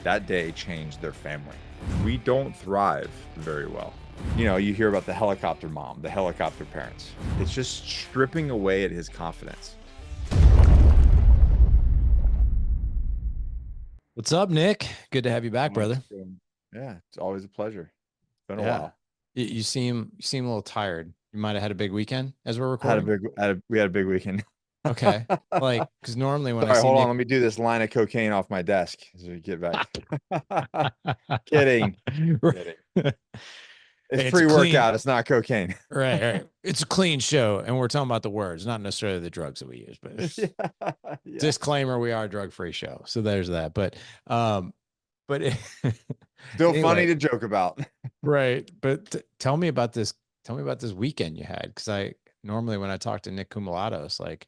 that day changed their family. We don't thrive very well. You know, you hear about the helicopter mom, the helicopter parents. It's just stripping away at his confidence. What's up, Nick? Good to have you back, What's brother. going- Yeah, it's always a pleasure. It's been a Yeah. while. You seem a little tired. You might have had a big weekend as we're Had a recording. big, we had a big weekend. Okay. Like, because normally when I Sorry, see hold on. Nick, Let me do this line of cocaine off my desk as we get back. Kidding. Kidding. It's it's a clean, pre-workout. It's not cocaine. right. It's a clean show, and we're talking about the words, not necessarily the drugs that we use. But Yeah. Yeah. disclaimer: we are a drug-free show, so there's that. Um, but Still funny anyway, to joke about. right. But tell me about this. Tell me about this weekend you had, because I normally when I talk to Nick Koumalatsos, like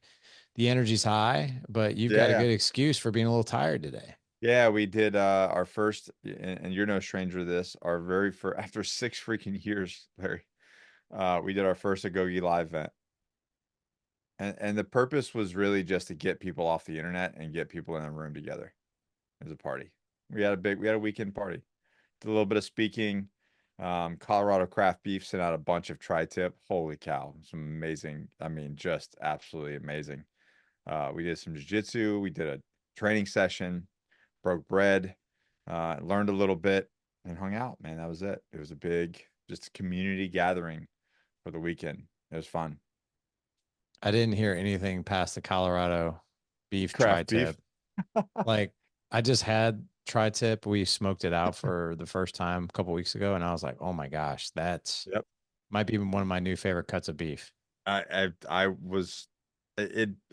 the energy's high, but you've Yeah, got a yeah. good excuse for being a little tired today. Yeah, we did our first, and you're no stranger to this, our very first, after 6 freaking years, Larry, we did our first Agoge live event. And the purpose was really just to get people off the internet and get people in a room together as a party. We had a weekend party. Did a little bit of speaking. Colorado Craft Beef sent out a bunch of tri-tip. Holy cow, some amazing. I mean, just absolutely amazing. We did some jiu-jitsu. We did a training session, broke bread, learned a little bit, and hung out. Man, that was it. It was a big, just community gathering for the weekend. It was fun. I didn't hear anything past the Colorado beef Craft beef. tri-tip. Like I just had tri-tip. We smoked it out for the first time a couple weeks ago, and I was like, oh my gosh, that's Yep. might be one of my new favorite cuts of beef. I was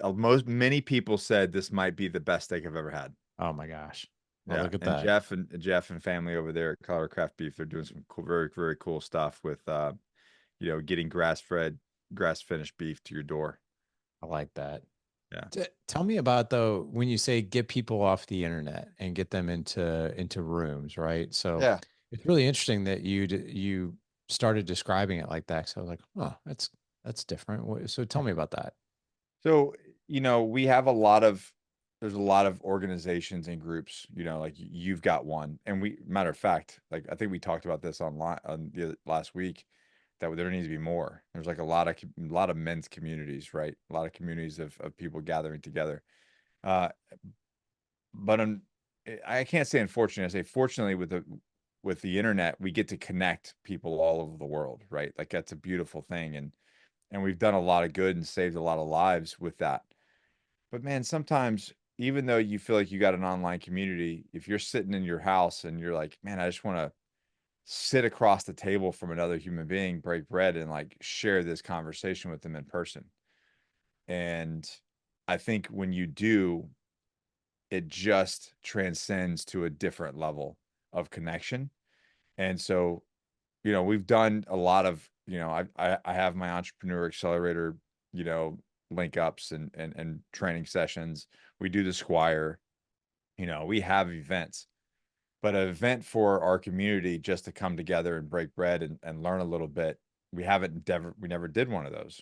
most many people said this might be the best steak I've ever had. Oh my gosh. Well, Yeah, look at and that. Jeff and family over there at Colorado Craft Beef, they're doing some cool, very very cool stuff with getting grass-fed, grass-finished beef to your door. I like that. Yeah. Tell me about though when you say get people off the internet and get them into rooms, right? So Yeah. it's really interesting that you started describing it like that. So I was like, oh, that's different. So tell me about that. So, we have there's a lot of organizations and groups, like you've got one. And matter of fact, like I think we talked about this online on the last week that there needs to be more. There's like a lot of men's communities, right? A lot of communities of people gathering together. Uh, but I can't say unfortunately. I say fortunately with the internet, we get to connect people all over the world, right? Like that's a beautiful thing. And we've done a lot of good and saved a lot of lives with that. But man, sometimes even though you feel like you got an online community, if you're sitting in your house and you're like, man, I just want to sit across the table from another human being, break bread, and like share this conversation with them in person. And I think when you do, it just transcends to a different level of connection. And so, we've done a lot of, I have my entrepreneur accelerator, you know, link ups and training sessions. We do the Squire, we have events, but an event for our community just to come together and break bread and learn a little bit. We never did one of those.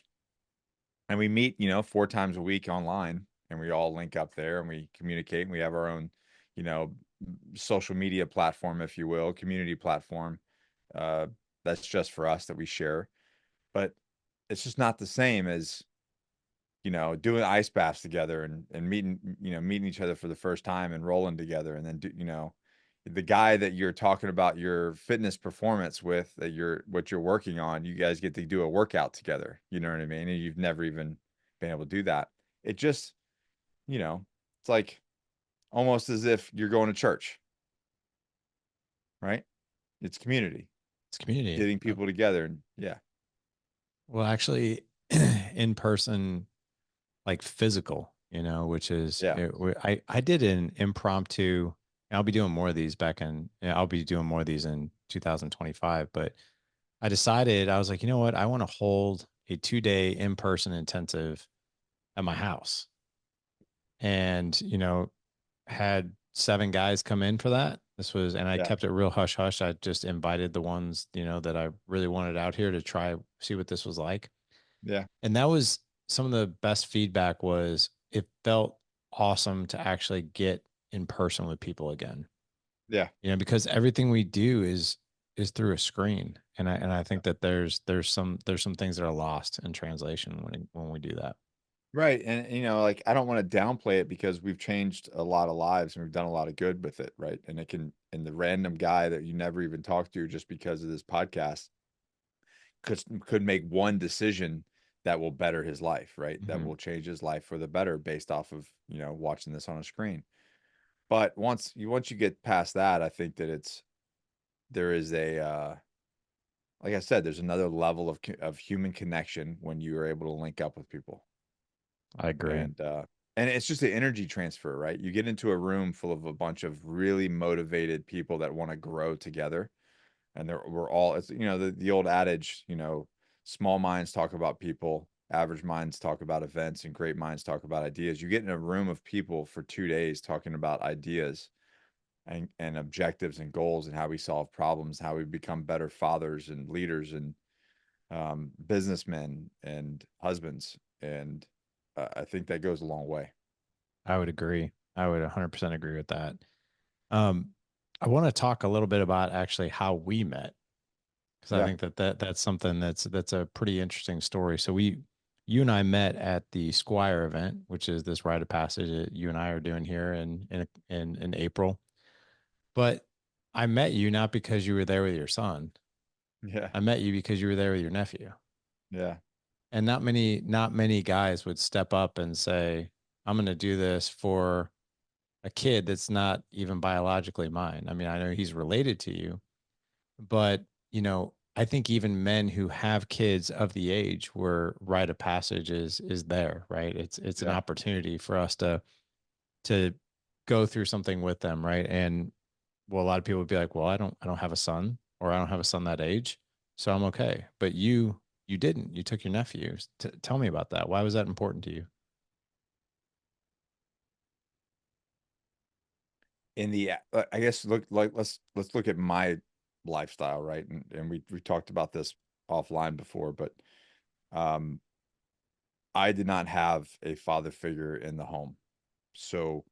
And we meet, 4 times a week online and we all link up there and we communicate and we have our own, you know, social media platform, if you will, community platform. Uh, that's just for us that we share, but it's just not the same as, doing ice baths together and meeting each other for the first time and rolling together. And then, the guy that you're talking about your fitness performance with, what you're working on, you guys get to do a workout together. You know what I mean? And you've never even been able to do that. It just, it's like almost as if you're going to church, right? It's community, It's community. getting people together. And yeah, Well, actually, in person, like physical, which is yeah, I did an impromptu. And I'll be doing more of these I'll be doing more of these in 2025. But I decided I was like, you know what? I want to hold a 2-day in-person intensive at my house, and had 7 guys come in for that. And I yeah, kept it real hush hush. I just invited the ones, that I really wanted out here to try, see what this was like. yeah. And that was some of the best feedback was it felt awesome to actually get in person with people again. Yeah. because everything we do is through a screen. And I think that there's some things that are lost in translation when we do that. Right. And like I don't want to downplay it because we've changed a lot of lives and we've done a lot of good with it, right? And and the random guy that you never even talked to just because of this podcast could make one decision that will better his life, right? That Hmm. will change his life for the better based off of, watching this on a screen. But once you get past that, I think that there is a like I said, there's another level of human connection when you are able to link up with people. I agree. And it's just the energy transfer, right? You get into a room full of a bunch of really motivated people that want to grow together, and we're all, it's the old adage, small minds talk about people, average minds talk about events, and great minds talk about ideas. You get in a room of people for 2 days talking about ideas and objectives and goals and how we solve problems, how we become better fathers and leaders and businessmen and husbands. And I think that goes a long way. I would agree. I would 100% agree with that. Um, I want to talk a little bit about actually how we met, because I Yeah. think that's something that's a pretty interesting story. So you and I met at the Squire event, which is this rite of passage that you and I are doing here in April. But I met you not because you were there with your son. Yeah. I met you because you were there with your nephew. Yeah. And not many guys would step up and say, I'm going to do this for a kid that's not even biologically mine. I mean, I know he's related to you, but I think even men who have kids of the age where rite of passage is there, right? It's an Yeah. opportunity for us to go through something with them, right? And well, a lot of people would be like, well, I don't have a son, or I don't have a son that age, so I'm okay. But you didn't. You took your nephew. Tell me about that. Why was that important to you? I guess let's look at my lifestyle, right? And we talked about this offline before, but um I did not have a father figure in the home. So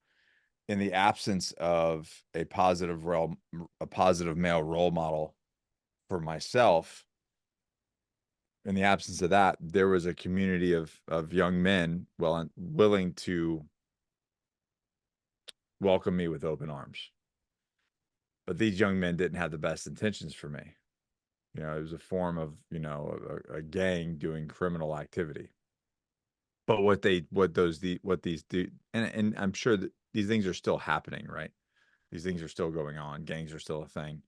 in the absence of a positive male role model for myself, in the absence of that, there was a community of young men willing to welcome me with open arms. But these young men didn't have the best intentions for me. It was a form of, a gang doing criminal activity. But what these do, and I'm sure that these things are still happening, right? These things are still going on. Gangs are still a thing.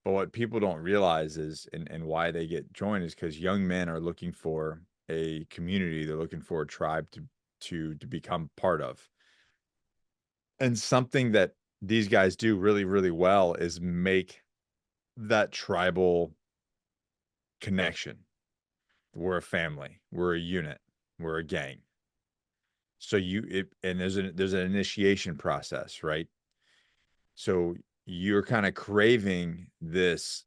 But what people don't realize is, and why they get joined is because young men are looking for a community. They're looking for a tribe to become part of. And something that these guys do really, really well is make that tribal connection. We're a family. We're a unit. We're a gang. So and there's an initiation process, right? So you're kind of craving this.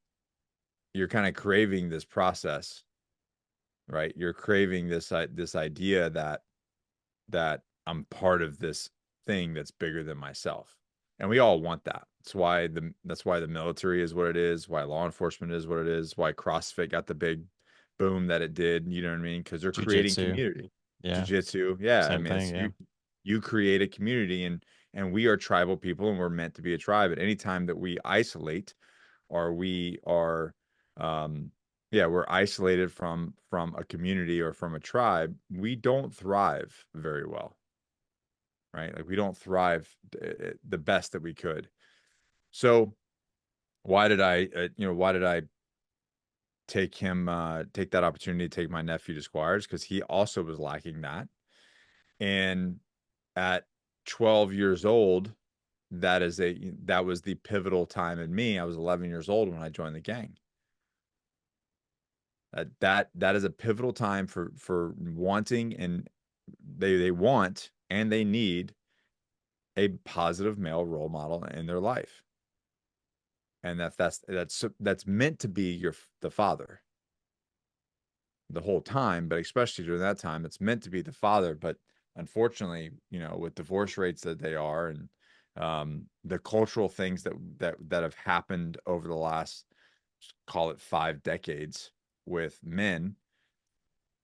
You're kind of craving this process, right? You're craving this idea that I'm part of this thing that's bigger than myself. And we all want that. That's why the military is what it is, why law enforcement is what it is, why CrossFit got the big boom that it did, you know what I mean? Because they're creating Jiu-jitsu. community. Yeah. Jiu-jitsu, yeah, I Same mean thing. it's Yeah. you create a community and we are tribal people and we're meant to be a tribe. At any time that we isolate or we are yeah, we're isolated from a community or from a tribe, we don't thrive very well, right? Like we don't thrive the best that we could. So why did I take that opportunity to take my nephew to Squires? Because he also was lacking that. And at 12 years old, that was the pivotal time in me. I was 11 years old when I joined the gang. That is a pivotal time for wanting, and they want and they need a positive male role model in their life. And that's meant to be the father the whole time, but especially during that time, it's meant to be the father. But unfortunately, with divorce rates that they are, and The cultural things that have happened over the last, call it 5 decades with men.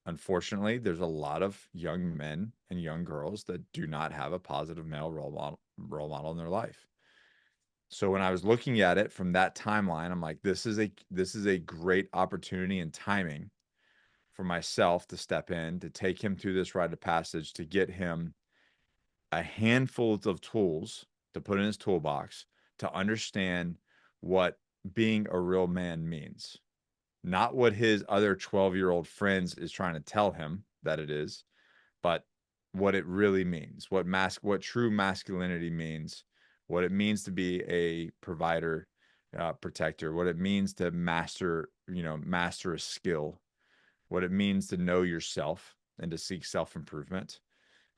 Unfortunately, there's a lot of young men and young girls that do not have a positive male role model in their life. So when I was looking at it from that timeline, I'm like, this is a great opportunity and timing for myself to step in, to take him through this rite of passage, to get him a handful of tools to put in his toolbox to understand what being a real man means. Not what his other 12-year-old friends is trying to tell him that it is, but what it really means, what true masculinity means, what it means to be a provider, protector, what it means to master a skill, what it means to know yourself and to seek self-improvement,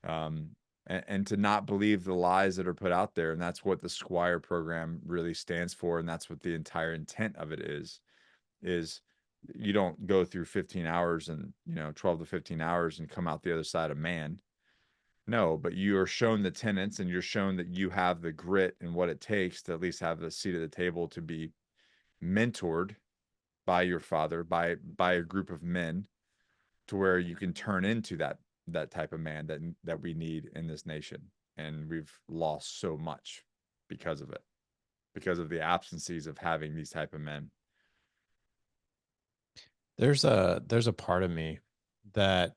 um, and to not believe the lies that are put out there. And that's what the Squire program really stands for. And that's what the entire intent of it is you don't go through 15 hours and 12 to 15 hours and come out the other side a man. No, but you are shown the tenets and you're shown that you have the grit and what it takes to at least have the seat at the table to be mentored by your father, by a group of men, to where you can turn into that type of man that we need in this nation. And we've lost so much because of it, because of the absences of having these type of men. There's a part of me that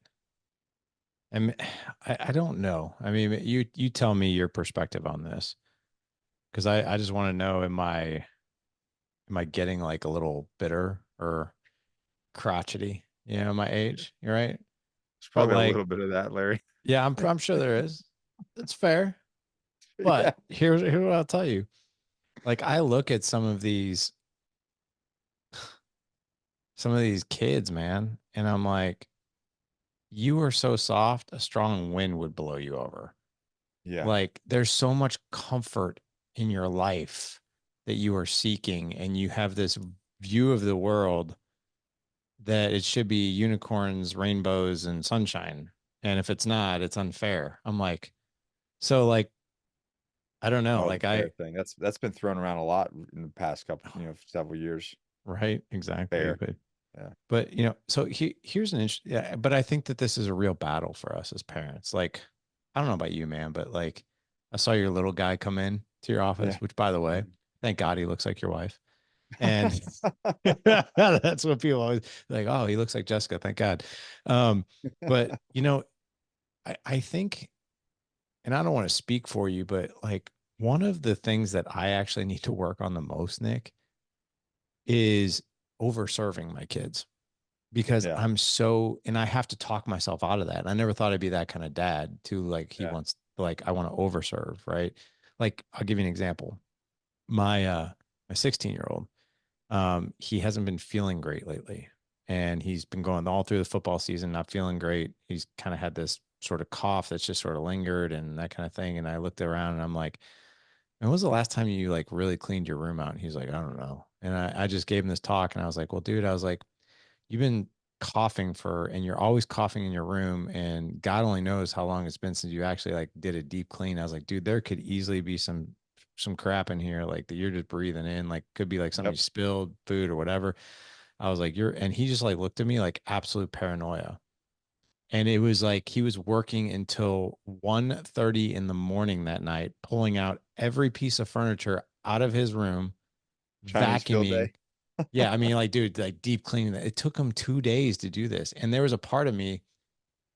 I don't know. I mean, you tell me your perspective on this because I just want to know, am I getting like a little bitter or crotchety, my age, you're right? There's But probably a like, little bit of that, Larry. yeah, I'm sure there is. It's fair. Yeah. But here's what I'll tell you. Like I look at some of these kids, man, and I'm like, you are so soft, a strong wind would blow you over. Yeah. Like there's so much comfort in your life that you are seeking, and you have this view of the world that it should be unicorns, rainbows, and sunshine. And if it's not, it's unfair. I'm like, so like, I don't know. Oh, the Like I, fair thing. That's been thrown around a lot in the past couple, several years. right, exactly. Fair. But Yeah. so here's an interesting, yeah, but I think that this is a real battle for us as parents. Like, I don't know about you, man, but like, I saw your little guy come in to your office, Yeah. which by the way, Mhm. thank God he looks like your wife. And that's what people always like. Oh, he looks like Jessica. Thank God. But I think, and I don't want to speak for you, but like one of the things that I actually need to work on the most, Nick, is over serving my kids because Yeah. I'm so, and I have to talk myself out of that. I never thought I'd be that kind of dad to like, he Yeah. wants, like, I want to overserve, right? Like, I'll give you an example. My 16-year-old, he hasn't been feeling great lately. And he's been going all through the football season, not feeling great. He's kind of had this sort of cough that's just sort of lingered and that kind of thing. And I looked around and I'm like, when was the last time you like really cleaned your room out? And he's like, I don't know. And I just gave him this talk and I was like, well, dude, I was like, you've been coughing and you're always coughing in your room. And God only knows how long it's been since you actually like did a deep clean. I was like, dude, there could easily be some crap in here, like that you're just breathing in, like could be like something you Yep. spilled, food or whatever. I was like, and he just like looked at me like absolute paranoia. And it was like he was working until 1:30 in the morning that night, pulling out every piece of furniture out of his room, Chinese field vacuuming. day. Yeah, I mean, like, dude, like deep cleaning. It took him 2 days to do this. And there was a part of me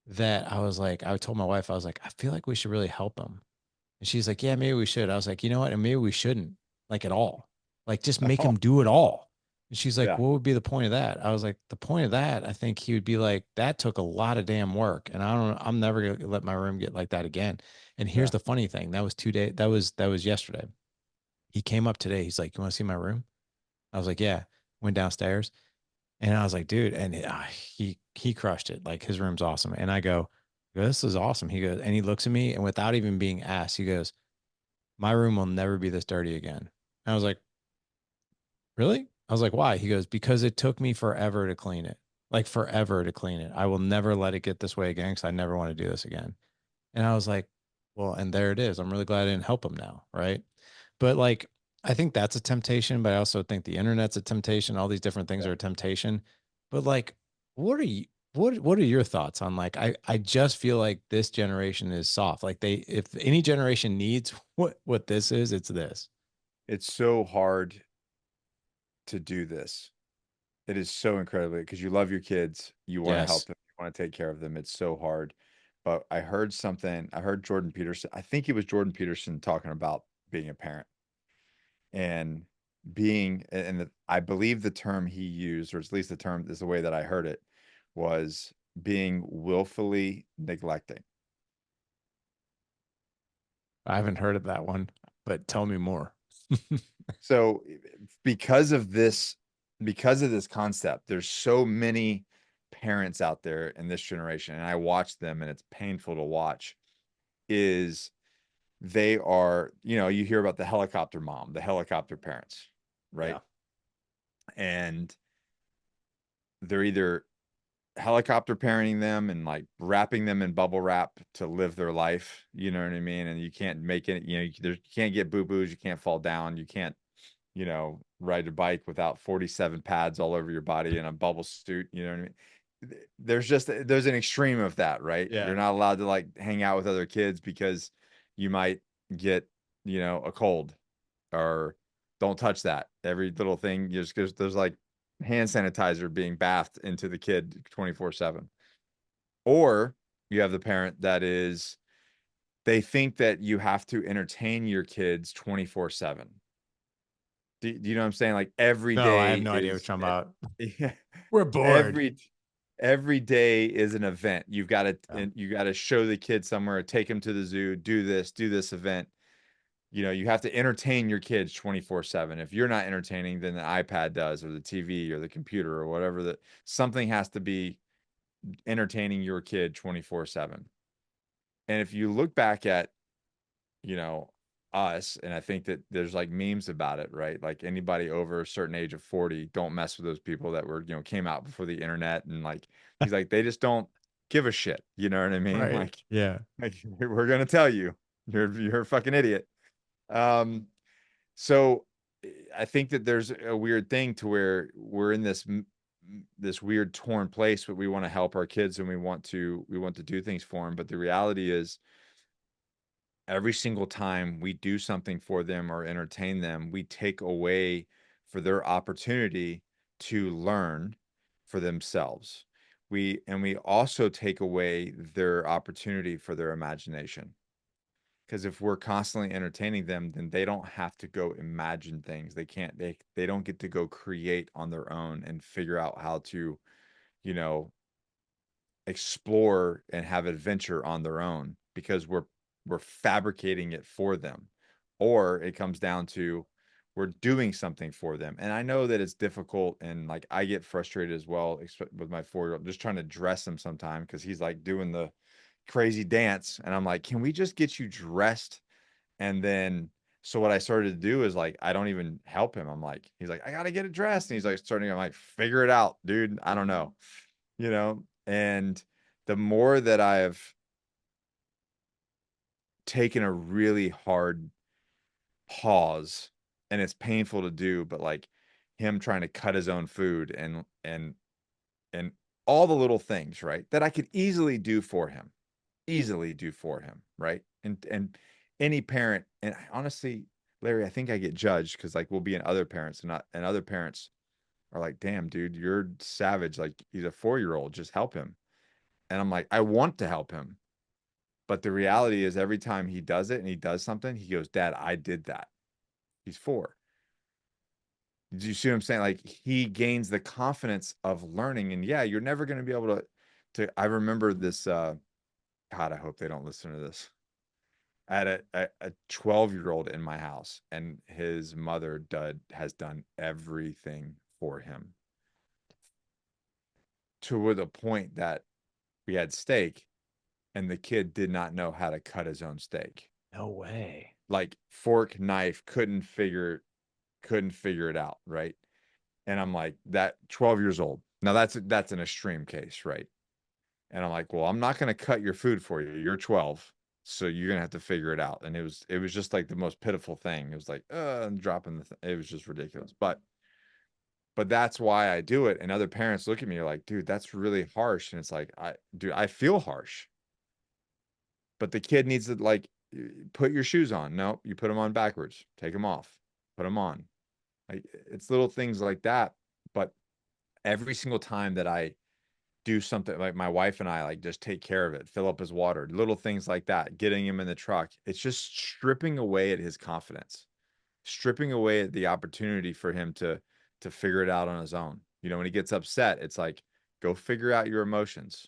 that I was like, I told my wife, I was like, I feel like we should really help him. And she's like, yeah, maybe we should. I was like, you know what? And maybe we shouldn't, like at all. Like just make Oh, him do it all. And she's like, yeah. what would be the point of that? I was like, the point of that, I think he would be like, that took a lot of damn work. And I'm never gonna let my room get like that again. And here's Yeah. the funny thing. That was 2 days. That was yesterday. He came up today. He's like, you want to see my room? I was like, yeah. Went downstairs and I was like, dude, and he crushed it. Like his room's awesome. And I go, this is awesome. He goes, and he looks at me and without even being asked, he goes, my room will never be this dirty again. And I was like, really? I was like, why? He goes, because it took me forever to clean it. Like forever to clean it. I will never let it get this way again because I never want to do this again. And I was like, Well, and there it is. I'm really glad I didn't help him now, right? But like, I think that's a temptation, but I also think the internet's a temptation. All these different things Yeah. are a temptation. But like, what are you? What are your thoughts on like? I just feel like this generation is soft. Like they, if any generation needs what this is, it's this. It's so hard to do this. It is so incredibly because you love your kids, you want to help Yes, them, you want to take care of them. It's so hard. But I heard something, I heard Jordan Peterson, I think it was Jordan Peterson talking about being a parent and being, and I believe the term he used, or at least the term is the way that I heard it, was being willfully neglecting. I haven't heard of that one, but tell me more. So because of this, because of this concept, there's so many parents out there in this generation, and I watch them and it's painful to watch, is they are, you hear about the helicopter mom, the helicopter parents, right? Yeah. And they're either helicopter parenting them and like wrapping them in bubble wrap to live their life, you know what I mean? And you can't make it, you can't get boo-boos, you can't fall down, you can't ride a bike without 47 pads all over your body in a bubble suit. You know what I mean? There's an extreme of that, right? Yeah. You're not allowed to like hang out with other kids because you might get, a cold or don't touch that. Every little thing, just because there's like hand sanitizer being bathed into the kid 24/7. Or you have the parent that is, they think that you have to entertain your kids 24/7. Do you know what I'm saying? Like every No, I have day no idea what is you're talking about. yeah, We're bored. every every day is an event. You've got to Yeah. and you got to show the kid somewhere, take them to the zoo, do this event. You have to entertain your kids 24/7. If you're not entertaining, then the iPad does, or the TV or the computer or whatever, that something has to be entertaining your kid 24/7. And if you look back at you know, us. And I think that there's like memes about it, right? Like anybody over a certain age of 40, don't mess with those people that were, came out before the internet. And like, he's like, they just don't give a shit. You know what I mean? Right. Yeah. Like we're going to tell you, you're a fucking idiot. Um, so I think that there's a weird thing to where we're in this weird torn place, but we want to help our kids and we want to do things for them. But the reality is every single time we do something for them or entertain them, we take away for their opportunity to learn for themselves. We also take away their opportunity for their imagination. Because if we're constantly entertaining them, then they don't have to go imagine things. They don't get to go create on their own and figure out how to, you know, explore and have adventure on their own because we're fabricating it for them. Or it comes down to we're doing something for them. And I know that it's difficult and like I get frustrated as well with my 4-year-old just trying to dress him sometime because he's like doing the crazy dance and I'm like, "Can we just get you dressed?" And then so what I started to do is like I don't even help him. I'm like, he's like, "I got to get it dressed." And he's like starting, I'm like, "Figure it out, dude. I don't know." And the more that I've taken a really hard pause, and it's painful to do, but like him trying to cut his own food and all the little things, right? That I could easily do for him, right? And any parent, and honestly, Larry, I think I get judged because like we'll be in other parents and other parents are like, "Damn, dude, you're savage. Like he's a 4-year-old, just help him." And I'm like, I want to help him. But the reality is, every time he does it and he does something, he goes, "Dad, I did that." He's 4. Do you see what I'm saying? Like he gains the confidence of learning. And yeah, you're never going to be able I remember this, God, I hope they don't listen to this. I had a 12-year-old in my house and his mother has done everything for him to the point that we had steak and the kid did not know how to cut his own steak. No way. Like fork, knife, couldn't figure it out, right? And I'm like, that 12 years old. Now that's an extreme case, right? And I'm like, well, I'm not going to cut your food for you. You're 12. So you're gonna have to figure it out. And it was just like the most pitiful thing. It was like, and dropping it was just ridiculous. But that's why I do it. And other parents look at me, are like, dude, that's really harsh. And it's like, I feel harsh, but the kid needs to like put your shoes on. No, you put them on backwards, take them off, put them on. Like it's little things like that. But every single time that I do something, like my wife and I like just take care of it, fill up his water, little things like that, getting him in the truck, it's just stripping away at his confidence, stripping away at the opportunity for him to figure it out on his own. You know, when he gets upset, it's like, go figure out your emotions.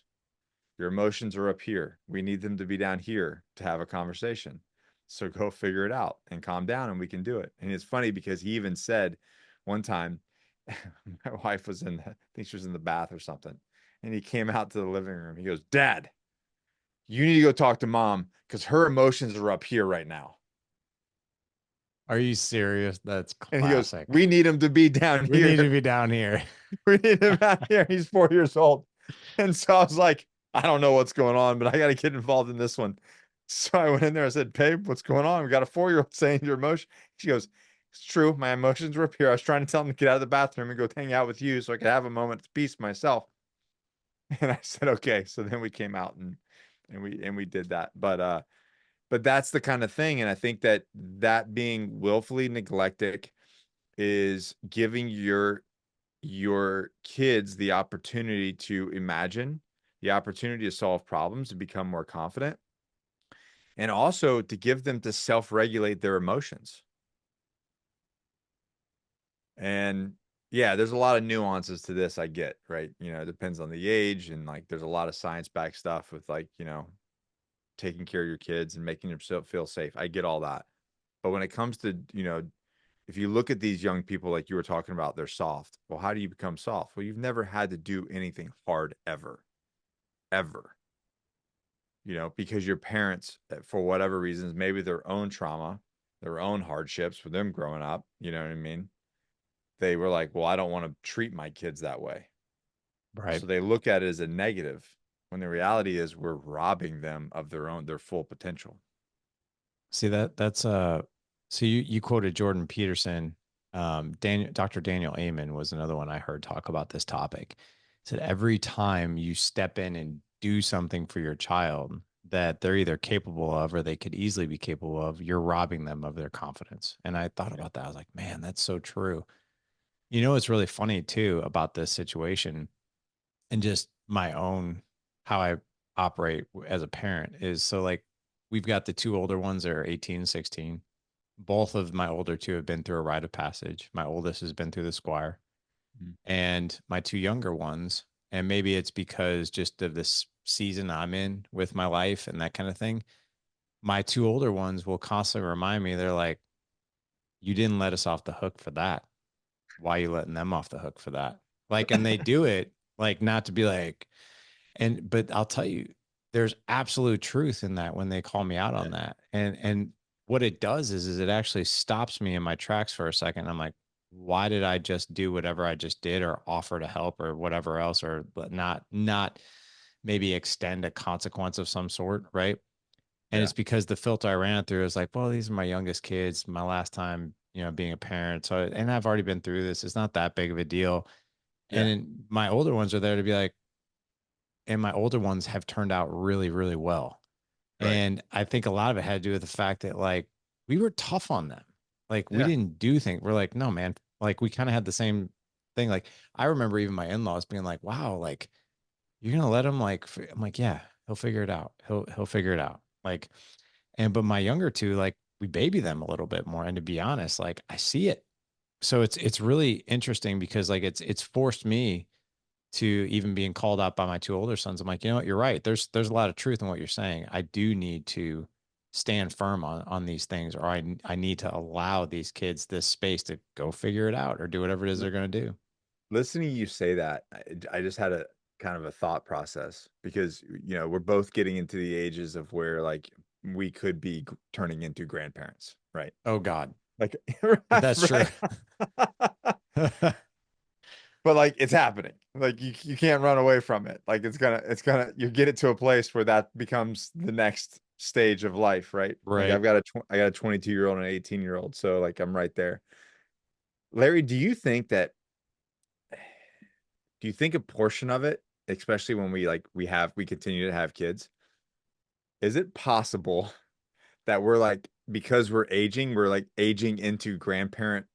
Your emotions are up here. We need them to be down here to have a conversation. So go figure it out and calm down and we can do it. And it's funny because he even said one time, my wife was I think she was in the bath or something. And he came out to the living room. He goes, Dad, you need to go talk to mom because her emotions are up here right now. Are you serious? That's And he goes, classic. we need him to be down We need to here. be down here. We need him out here. He's 4 years old. And so I was like, I don't know what's going on, but I got to get involved in this one. So I went in there. I said, Babe, what's going on? We got a 4-year-old saying your emotion. She goes, it's true. My emotions were up here. I was trying to tell him to get out of the bathroom and go hang out with you so I could have a moment of peace myself. And I said, okay. So then we came out and we did that. But that's the kind of thing. And I think that being willfully neglected is giving your kids the opportunity to imagine, the opportunity to solve problems, to become more confident, and also to give them to self-regulate their emotions. And yeah, there's a lot of nuances to this, I get, right? You know, it depends on the age, and like there's a lot of science-backed stuff with like, taking care of your kids and making them feel safe. I get all that. But when it comes to, if you look at these young people like you were talking about, they're soft. Well, how do you become soft? Well, you've never had to do anything hard ever, ever, because your parents, for whatever reasons, maybe their own trauma, their own hardships for them growing up, you know what I mean? They were like, well, I don't want to treat my kids that way. Right. So they look at it as a negative when the reality is we're robbing them of their full potential. See that's so you quoted Jordan Peterson. Dr. Daniel Amen was another one I heard talk about this topic. He said every time you step in and do something for your child that they're either capable of or they could easily be capable of, you're robbing them of their confidence. And I thought Yeah. about that. I was like, man, that's so true. You know, what's really funny too about this situation and just my own how I operate as a parent is so like we've got the two older ones that are 18, 16. Both of my older two have been through a rite of passage. My oldest has been through the Squire, Mhm. and my two younger ones, and maybe it's because just of this season I'm in with my life and that kind of thing. My two older ones will constantly remind me, they're like, you didn't let us off the hook for that. Why are you letting them off the hook for that? Like, and they do it like not to be like, but I'll tell you, there's absolute truth in that when they call me out on Yeah. that. And what it does is it actually stops me in my tracks for a second. I'm like, why did I just do whatever I just did or offer to help or whatever else or not maybe extend a consequence of some sort, right? And Yeah. it's because the filter I ran it through is like, well, these are my youngest kids, my last time, being a parent. So, and I've already been through this. It's not that big of a deal. And Yeah. then my older ones are there to be like, and my older ones have turned out really, really well. Right. And I think a lot of it had to do with the fact that like we were tough on them. Like we Yeah. didn't do things. We're like, no, man. Like we kind of had the same thing. Like I remember even my in-laws being like, wow, like you're gonna let him like I'm like, yeah, he'll figure it out. He'll figure it out. Like, but my younger two, like we baby them a little bit more. And to be honest, like I see it. So it's really interesting because like it's forced me to even being called out by my two older sons. I'm like, you know what, you're right. There's a lot of truth in what you're saying. I do need to stand firm on these things, or I need to allow these kids this space to go figure it out or do whatever it is Li- they're gonna do. Listening to you say that, I just had a kind of a thought process because, we're both getting into the ages of where like we could be turning into grandparents, right? Oh God. Like, right, That's true. right. But like it's happening. Like you can't run away from it. Like you get it to a place where that becomes the next stage of life, right? Like Right. I got a 22-year-old and an 18-year-old, so like I'm right there. Larry, do you think a portion of it, especially when we continue to have kids, is it possible that we're like because we're like aging into grandparent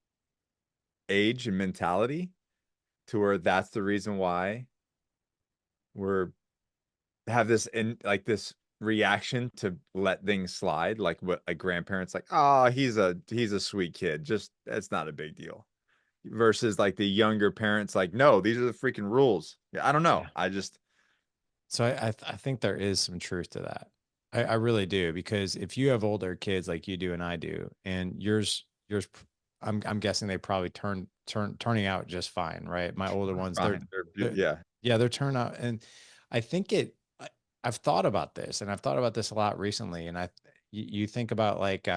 age and mentality to where that's the reason why we're have this in like this reaction to let things slide, like what a grandparent's like, oh, he's a sweet kid, just that's not a big deal. Versus like the younger parents, like, no, these are the freaking rules. Yeah, I don't know. Yeah. I just So I think there is some truth to that. I really do, because if you have older kids like you do and I do, and yours, I'm guessing they probably turning out just fine, right? My older ones, fine. they're Yeah, yeah, they're turning out, and I think I've thought about this, and I've thought about this a lot recently, and you think about like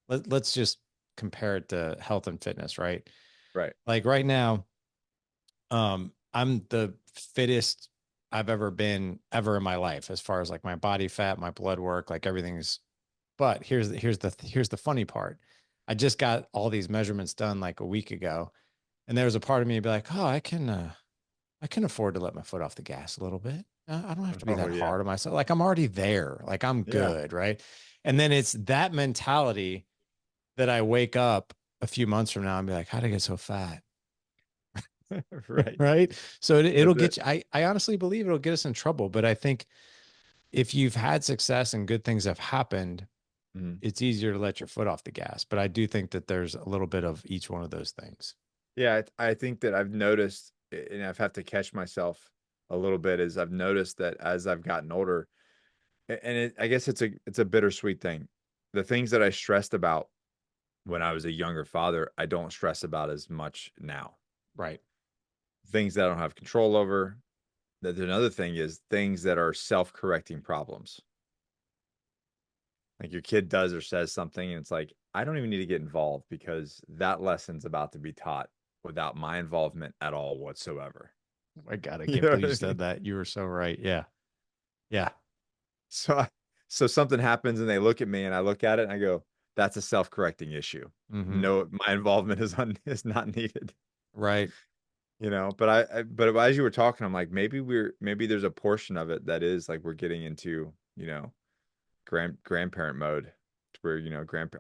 let's just compare it to health and fitness, right? right. Like right now, I'm the fittest I've ever been ever in my life, as far as like my body fat, my blood work, like everything's. But here's the funny part. I just got all these measurements done like a week ago, and there was a part of me to be like, oh, I can afford to let my foot off the gas a little bit. I don't have to be Oh that yeah, hard on myself. Like I'm already there. Like I'm yeah. good, right? And then it's that mentality that I wake up a few months from now and be like, how'd I get so fat? Right. Right. So it'll That's it. get you. I honestly believe it'll get us in trouble. But I think if you've had success and good things have happened, Mhm. it's easier to let your foot off the gas. But I do think that there's a little bit of each one of those things. Yeah, I think that I've noticed, and I've had to catch myself a little bit, is I've noticed that as I've gotten older, and I guess it's a bittersweet thing. The things that I stressed about when I was a younger father, I don't stress about as much now. Right. Things that I don't have control over. There's another thing is things that are self-correcting problems. Like your kid does or says something, and it's like, I don't even need to get involved because that lesson's about to be taught without my involvement at all whatsoever. Oh my God, I You can't know believe what you I mean? said that. You were so right. Yeah. Yeah. So so something happens and they look at me and I look at it and I go, that's a self-correcting issue. Hmm. No, my involvement is not needed. Right. You know, but but as you were talking, I'm like, maybe there's a portion of it that is like we're getting into, grandparent mode where,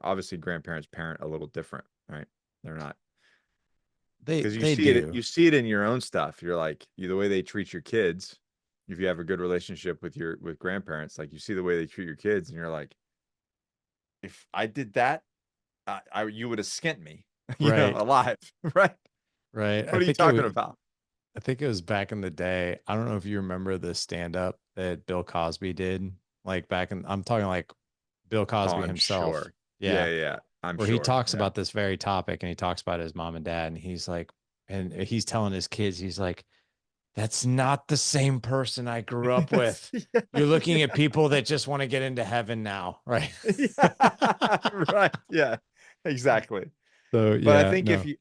obviously grandparents parent a little different, right? They're not because They do. you see it in your own stuff. You're like, the way they treat your kids, if you have a good relationship with your with grandparents, like you see the way they treat your kids and you're like, if I did that, you would have skinned me, Right. alive, right? Right. What are you talking about? I think it was back in the day. I don't know if you remember the stand up that Bill Cosby did. Like back in, I'm talking like Bill Oh, Cosby I'm himself. sure. Yeah, Yeah. yeah, yeah. I'm Where he sure. talks Yeah. about this very topic, and he talks about his mom and dad. And he's like, and he's telling his kids, he's like, that's not the same person I grew up Yes. with. Yeah, You're looking at yeah, people that just want to get into heaven now. Right. yeah. Right. Yeah. Exactly. So, But yeah, no,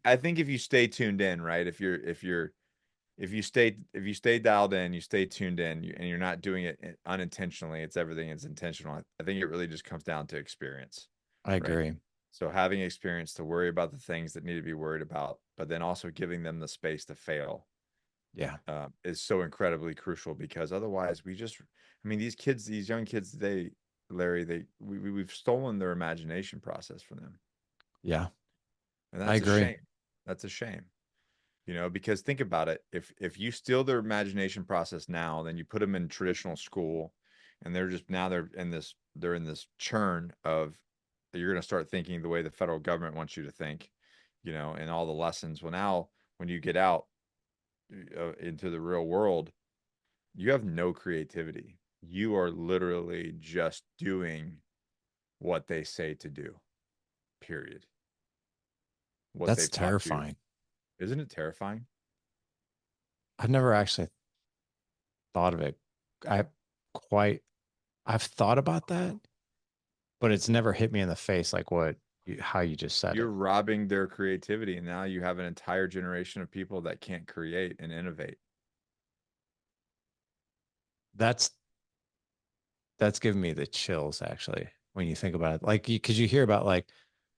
I think if you stay tuned in, right? If you stay dialed in, you stay tuned in, and you're not doing it unintentionally, it's everything is intentional. I think it really just comes down to experience, I right? agree. So having experience to worry about the things that need to be worried about, but then also giving them the space to fail, Yeah. is so incredibly crucial because otherwise I mean, these young kids, Larry, we've stolen their imagination process from them. Yeah. And I that's a agree. shame. That's a shame. Because think about it. If you steal their imagination process now, then you put them in traditional school and they're in this churn of you're going to start thinking the way the federal government wants you to think, and all the lessons. Well, now when you get out into the real world, you have no creativity. You are literally just doing what they say to do, period. What That's they've taught you. terrifying. Isn't it terrifying? I've never actually thought of it. I quite, I've thought about that, but it's never hit me in the face like how you just said You're it. robbing their creativity, and now you have an entire generation of people that can't create and innovate. That's that's giving me the chills actually when you think about it. Like, because you hear about like,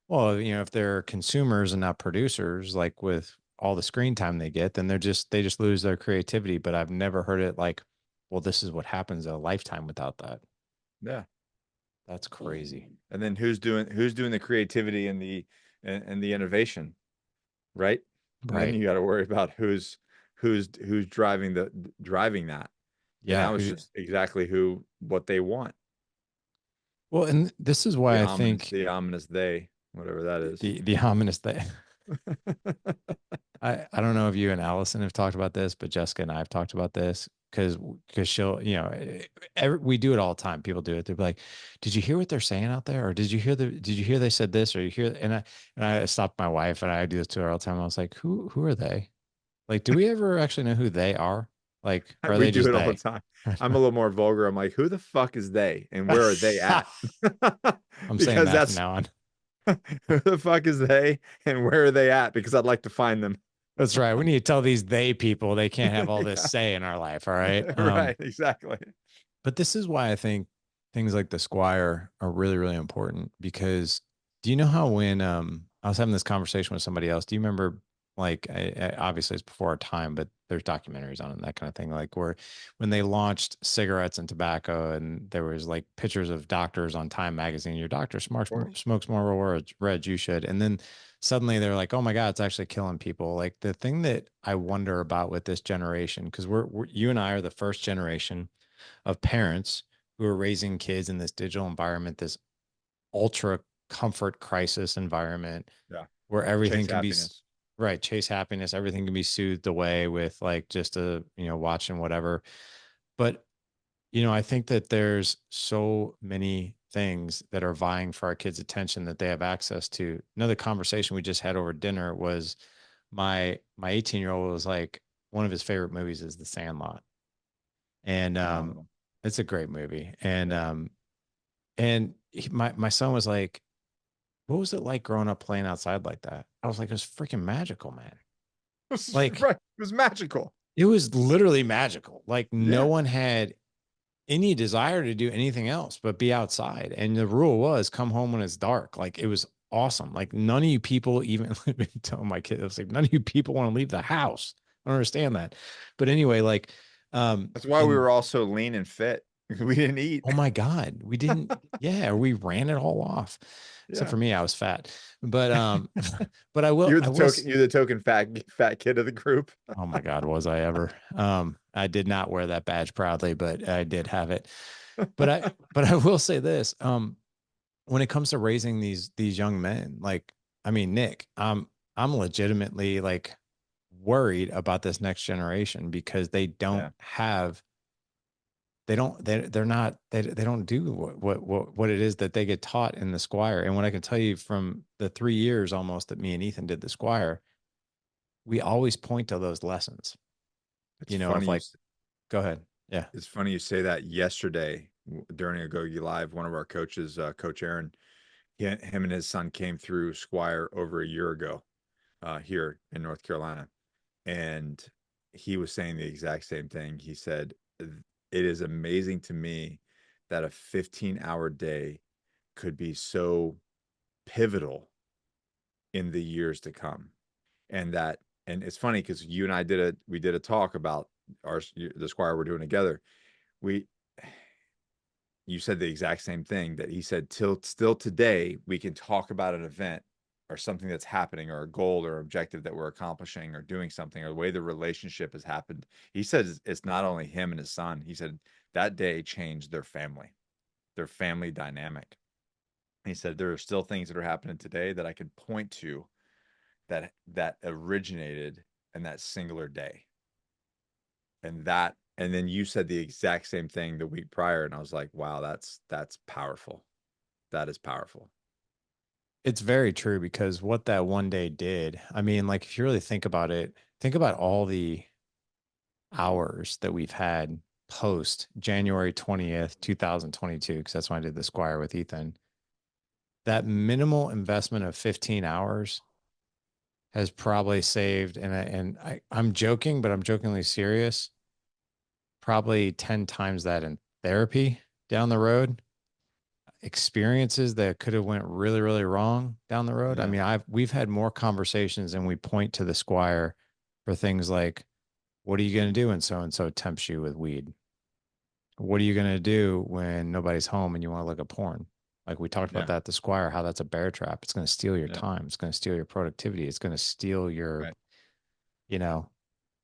well, if they're consumers and not producers, like with all the screen time they get, then they just lose their creativity. But I've never heard it like, well, this is what happens a lifetime without that. Yeah. That's crazy. And then who's doing the creativity and the innovation, right? And then Right. you got to worry about who's driving that. And Yeah. now it's just exactly what they want. Well, and this is The why I ominous, think the ominous they, whatever that is. the ominous thing. I don't know if you and Allison have talked about this, but Jessica and I have talked about this because she'll, we do it all the time. People do it. They're like, "Did you hear what they're saying out there? Or did you hear they said this? Or you hear?" And I stopped my wife and I do this to her all the time. I was like, "Who are they? Like, do we ever actually know who they are? Like, or are We they do just it all the they?" time. I'm a little more vulgar. I'm like, who the fuck is they and where are they at? I'm saying Because that from that's now on. who the fuck is they and where are they at? Because I'd like to find them. That's right. We need to tell these they people they can't have all this Yeah, say in our life. All right. right, exactly. But this is why I think things like the Squire are really, really important because do you know how when I was having this conversation with somebody else, do you remember like obviously it's before our time, but there's documentaries on it and that kind of thing, like where when they launched cigarettes and tobacco and there was like pictures of doctors on Time magazine, your doctor Of smokes course. smokes more reds, you should. And then suddenly they're like, oh my God, it's actually killing people. Like the thing that I wonder about with this generation, because we're you and I are the first generation of parents who are raising kids in this digital environment, this ultra comfort crisis environment Yeah. where everything Chase can be happiness. right, chase happiness, everything can be soothed away with like just a, watch and whatever. But, I think that there's so many things that are vying for our kids' attention that they have access to. Another conversation we just had over dinner was my 18-year-old was like one of his favorite movies is The Sandlot. And Phenomenal. it's a great movie. And Yeah. my son was like, "What was it like growing up playing outside like that?" I was like, "It was freaking magical, man. Like Right. It was magical. it was literally magical. Like no Yeah. one had any desire to do anything else but be outside. And the rule was come home when it's dark. Like it was awesome. Like none of you people even telling my kids, I was like, none of you people want to leave the house. I don't understand that. But anyway, like That's why we and were all so lean and fit. We didn't eat. oh my God, we didn't, yeah, we ran it all off. Except Yeah. for me, I was fat. But but I will. You're the token fat kid of the group. Oh my God, was I ever? I did not wear that badge proudly, but I did have it. But I will say this. When it comes to raising these young men, like I mean, Nick, I'm legitimately like worried about this next generation because Yeah. they don't do what it is that they get taught in the Squire. And what I can tell you from the 3 years almost that me and Ethan did the Squire, we always point to those lessons, It's of funny you like, go ahead. Yeah. it's funny you say that. Yesterday during Agoge Live, one of our coaches, Coach Aaron, him and his son came through Squire over a year ago here in North Carolina. And he was saying the exact same thing. He said, it is amazing to me that a 15-hour day could be so pivotal in the years to come. And it's funny because you and I did a talk about the Squire we're doing together. We You said the exact same thing that he said till still today we can talk about an event or something that's happening or a goal or objective that we're accomplishing or doing something or the way the relationship has happened. He says it's not only him and his son. He said that day changed their family dynamic. He said there are still things that are happening today that I could point to that originated in that singular day. And then you said the exact same thing the week prior and I was like, wow, that's powerful. That is powerful. It's very true because what that one day did, I mean, like if you really think about it, think about all the hours that we've had post January 20th, 2022, because that's when I did the Squire with Ethan. That minimal investment of 15 hours has probably saved, I'm joking, but I'm jokingly serious, probably 10 times that in therapy down the road, experiences that could have went really, really wrong down the road. I Yeah. mean, we've had more conversations and we point to the Squire for things like, what are you going to do when so and so tempts you with weed? What are you going to do when nobody's home and you want to look at porn? Like we talked about Yeah. that at the Squire, how that's a bear trap. It's going to steal your Yeah. time. It's going to steal your productivity. It's going to steal your, Right. you know,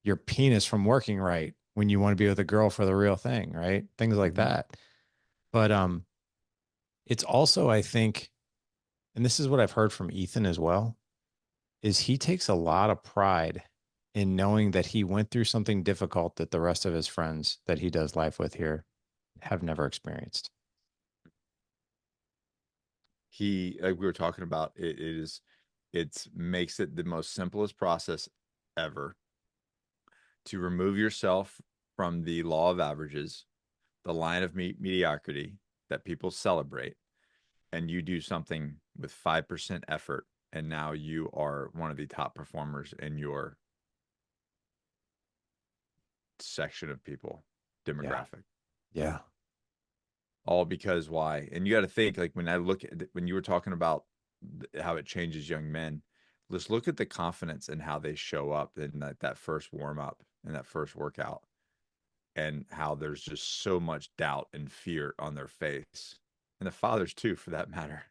your penis from working right when you want to be with a girl for the real thing, right? Things like Hmm. that. But it's also, I think, and this is what I've heard from Ethan as well, is he takes a lot of pride in knowing that he went through something difficult that the rest of his friends that he does life with here have never experienced. He, like we were talking about, it makes it the most simplest process ever to remove yourself from the law of averages, the line of mediocrity that people celebrate, and you do something with 5% effort, and now you are one of the top performers in your section of people, Yeah. demographic. Yeah. All because why? And you got to think, like when I look at when you were talking about how it changes young men, let's look at the confidence and how they show up in that first warm up and that first workout, and how there's just so much doubt and fear on their face, and the fathers too, for that matter.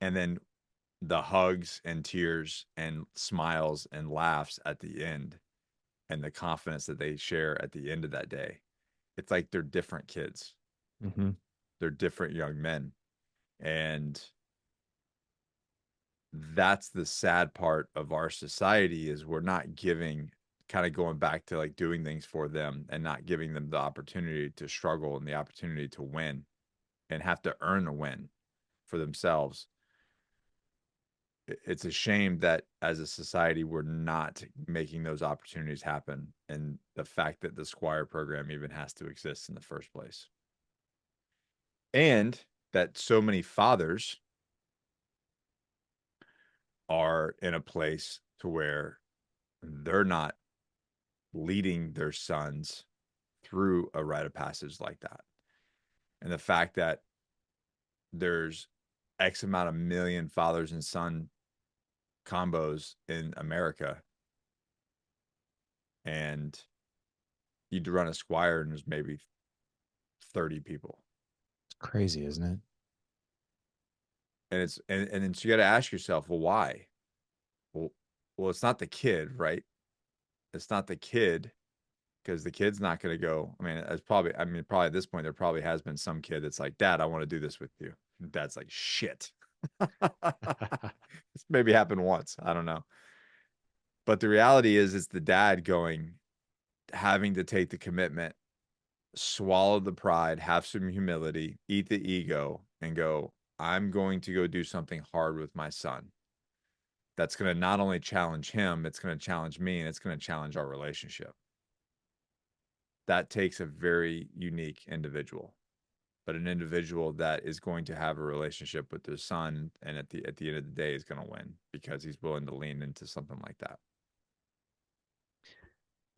And then the hugs and tears and smiles and laughs at the end, and the confidence that they share at the end of that day. It's like they're different kids. Hmm. They're different young men. And that's the sad part of our society, is we're not giving, kind of going back to like doing things for them and not giving them the opportunity to struggle and the opportunity to win and have to earn a win for themselves. It's a shame that as a society we're not making those opportunities happen, and the fact that the Squire program even has to exist in the first place, and that so many fathers are in a place to where they're not leading their sons through a rite of passage like that. And the fact that there's X amount of million fathers and son combos in America, and you'd run a Squire and there's maybe 30 people. It's crazy, isn't it? And then so you got to ask yourself, well, why? Well, it's not the kid, right? It's not the kid, because the kid's not going to go. I mean, probably at this point, there probably has been some kid that's like, Dad, I want to do this with you. And Dad's like, shit. This maybe happened once. I don't know. But the reality is, it's the dad going, having to take the commitment, swallow the pride, have some humility, eat the ego, and go, I'm going to go do something hard with my son. That's going to not only challenge him, it's going to challenge me, and it's going to challenge our relationship. That takes a very unique individual, but an individual that is going to have a relationship with their son, and at the end of the day is going to win because he's willing to lean into something like that.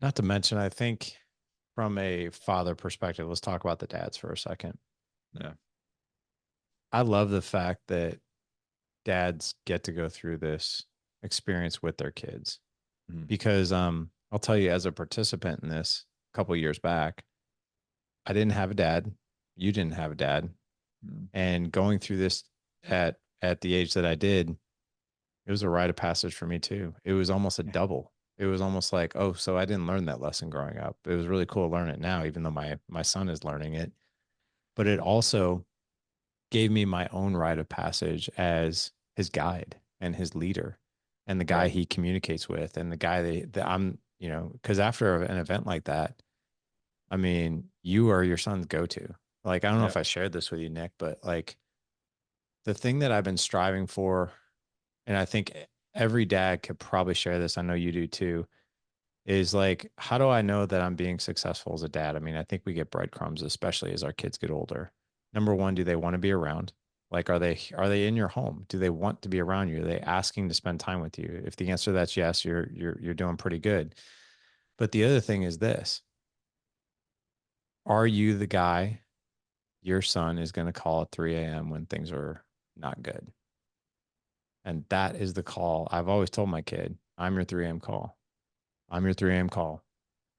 Not to mention, I think from a father perspective, let's talk about the dads for a second. Yeah. I love the fact that dads get to go through this experience with their kids Mm-hmm. because I'll tell you, as a participant in this a couple years back, I didn't have a dad. You didn't have a dad. Mm-hmm. And going through this at the age that I did, it was a rite of passage for me too. It was almost a Yeah. double. It was almost like, oh, so I didn't learn that lesson growing up. It was really cool to learn it now, even though my son is learning it. But it also gave me my own rite of passage as his guide and his leader and the guy Right. he communicates with and the guy that I'm, because after an event like that, I mean, you are your son's go-to. Like, I don't know Yeah. if I shared this with you, Nick, but like the thing that I've been striving for, and I think every dad could probably share this, I know you do too, is like, how do I know that I'm being successful as a dad? I mean, I think we get breadcrumbs, especially as our kids get older. Number one, do they want to be around? Like, are they in your home? Do they want to be around you? Are they asking to spend time with you? If the answer to that's yes, you're doing pretty good. But the other thing is this: are you the guy your son is going to call at 3 a.m. when things are not good. And that is the call. I've always told my kid, I'm your 3 a.m. call. I'm your 3 a.m. call.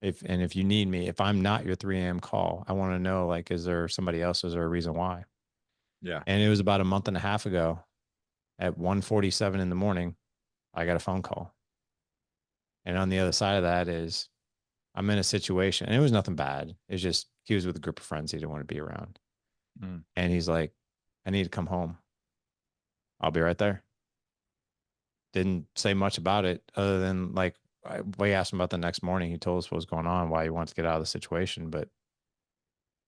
If you need me, if I'm not your 3 a.m. call, I want to know, like, is there somebody else? Is there a reason why? Yeah. And it was about a month and a half ago at 1:47 in the morning, I got a phone call. And on the other side of that is I'm in a situation, and it was nothing bad. It's just he was with a group of friends he didn't want to be around. Mm. And he's like, I need to come home. I'll be right there. Didn't say much about it other than like we asked him about the next morning. He told us what was going on, why he wanted to get out of the situation, but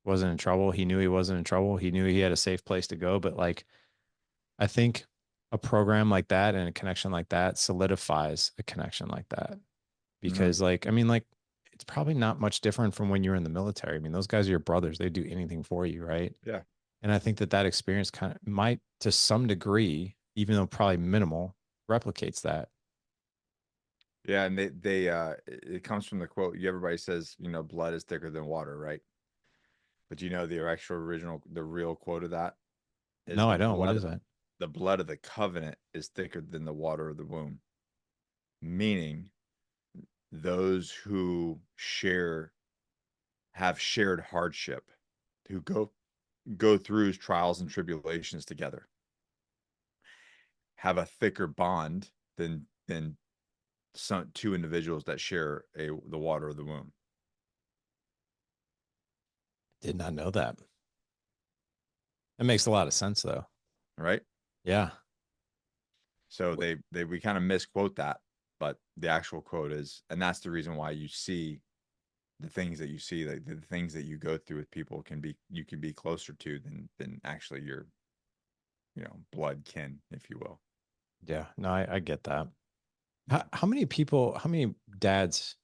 wasn't in trouble. He knew he wasn't in trouble. He knew he had a safe place to go. But like, I think a program like that and a connection like that solidifies a connection like that. Mm. Because, like, I mean, like, it's probably not much different from when you're in the military. I mean, those guys are your brothers. They do anything for you, right? Yeah. And I think that that experience kind of might, to some degree, even though probably minimal, replicates that. Yeah, and it comes from the quote. Everybody says, blood is thicker than water, right? But the actual original, the real quote of that is No, I don't. What is that? the blood of the covenant is thicker than the water of the womb. Meaning those who have shared hardship, who go through trials and tribulations together, have a thicker bond than some two individuals that share the water of the womb, Did not know that. That makes a lot of sense, though. right? Yeah. So they we kind of misquote that, but the actual quote is, and that's the reason why you see the things that you see, like the things that you go through with people you can be closer to than actually your blood kin, if you will. Yeah. No, I get that. How many people, how many dads,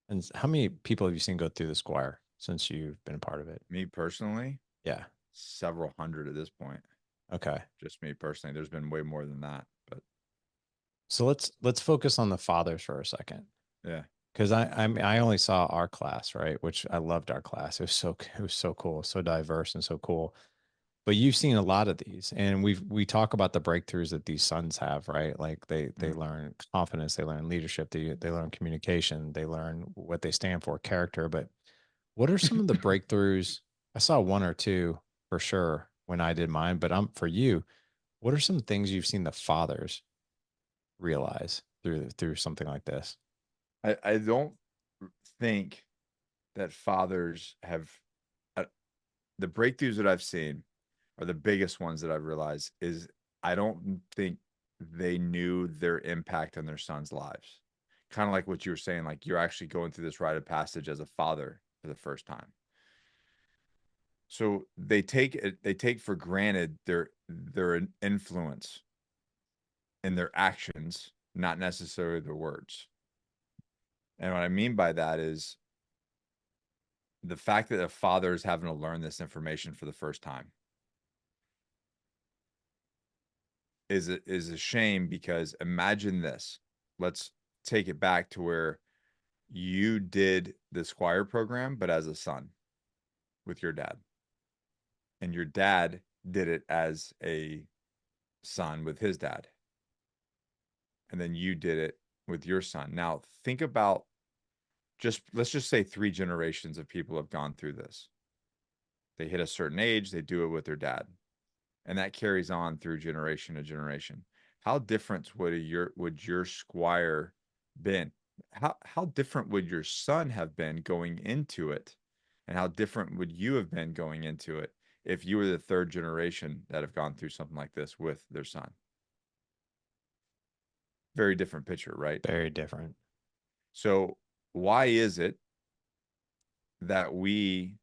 and how many people have you seen go through the Squire since you've been a part of it? Me personally, Yeah. several hundred at this point. Okay. Just me personally. There's been way more than that, but So let's focus on the fathers for a second. yeah. Because I only saw our class, right? Which I loved our class. It was so cool, so diverse and so cool. But you've seen a lot of these, and we talk about the breakthroughs that these sons have, right? Like they Mm. learn confidence, they learn leadership, they learn communication, they learn what they stand for, character. But what are some of the breakthroughs? I saw one or two for sure when I did mine, but I'm for you. What are some things you've seen the fathers realize through something like this? I don't think that fathers have uh, the breakthroughs that I've seen are the biggest ones that I've realized is I don't think they knew their impact on their sons' lives. Kind of like what you were saying, like you're actually going through this rite of passage as a father for the first time. So they take for granted their influence in their actions, not necessarily their words. And what I mean by that is the fact that a father is having to learn this information for the first time is a shame because imagine this. Let's take it back to where you did the Squire program, but as a son with your dad, and your dad did it as a son with his dad, and then you did it with your son. Now think about let's just say 3 generations of people have gone through this. They hit a certain age, they do it with their dad, and that carries on through generation to generation. How different would your Squire been? How different would your son have been going into it, and how different would you have been going into it if you were the third generation that have gone through something like this with their son? Very different picture, right? Very different. So why is it that we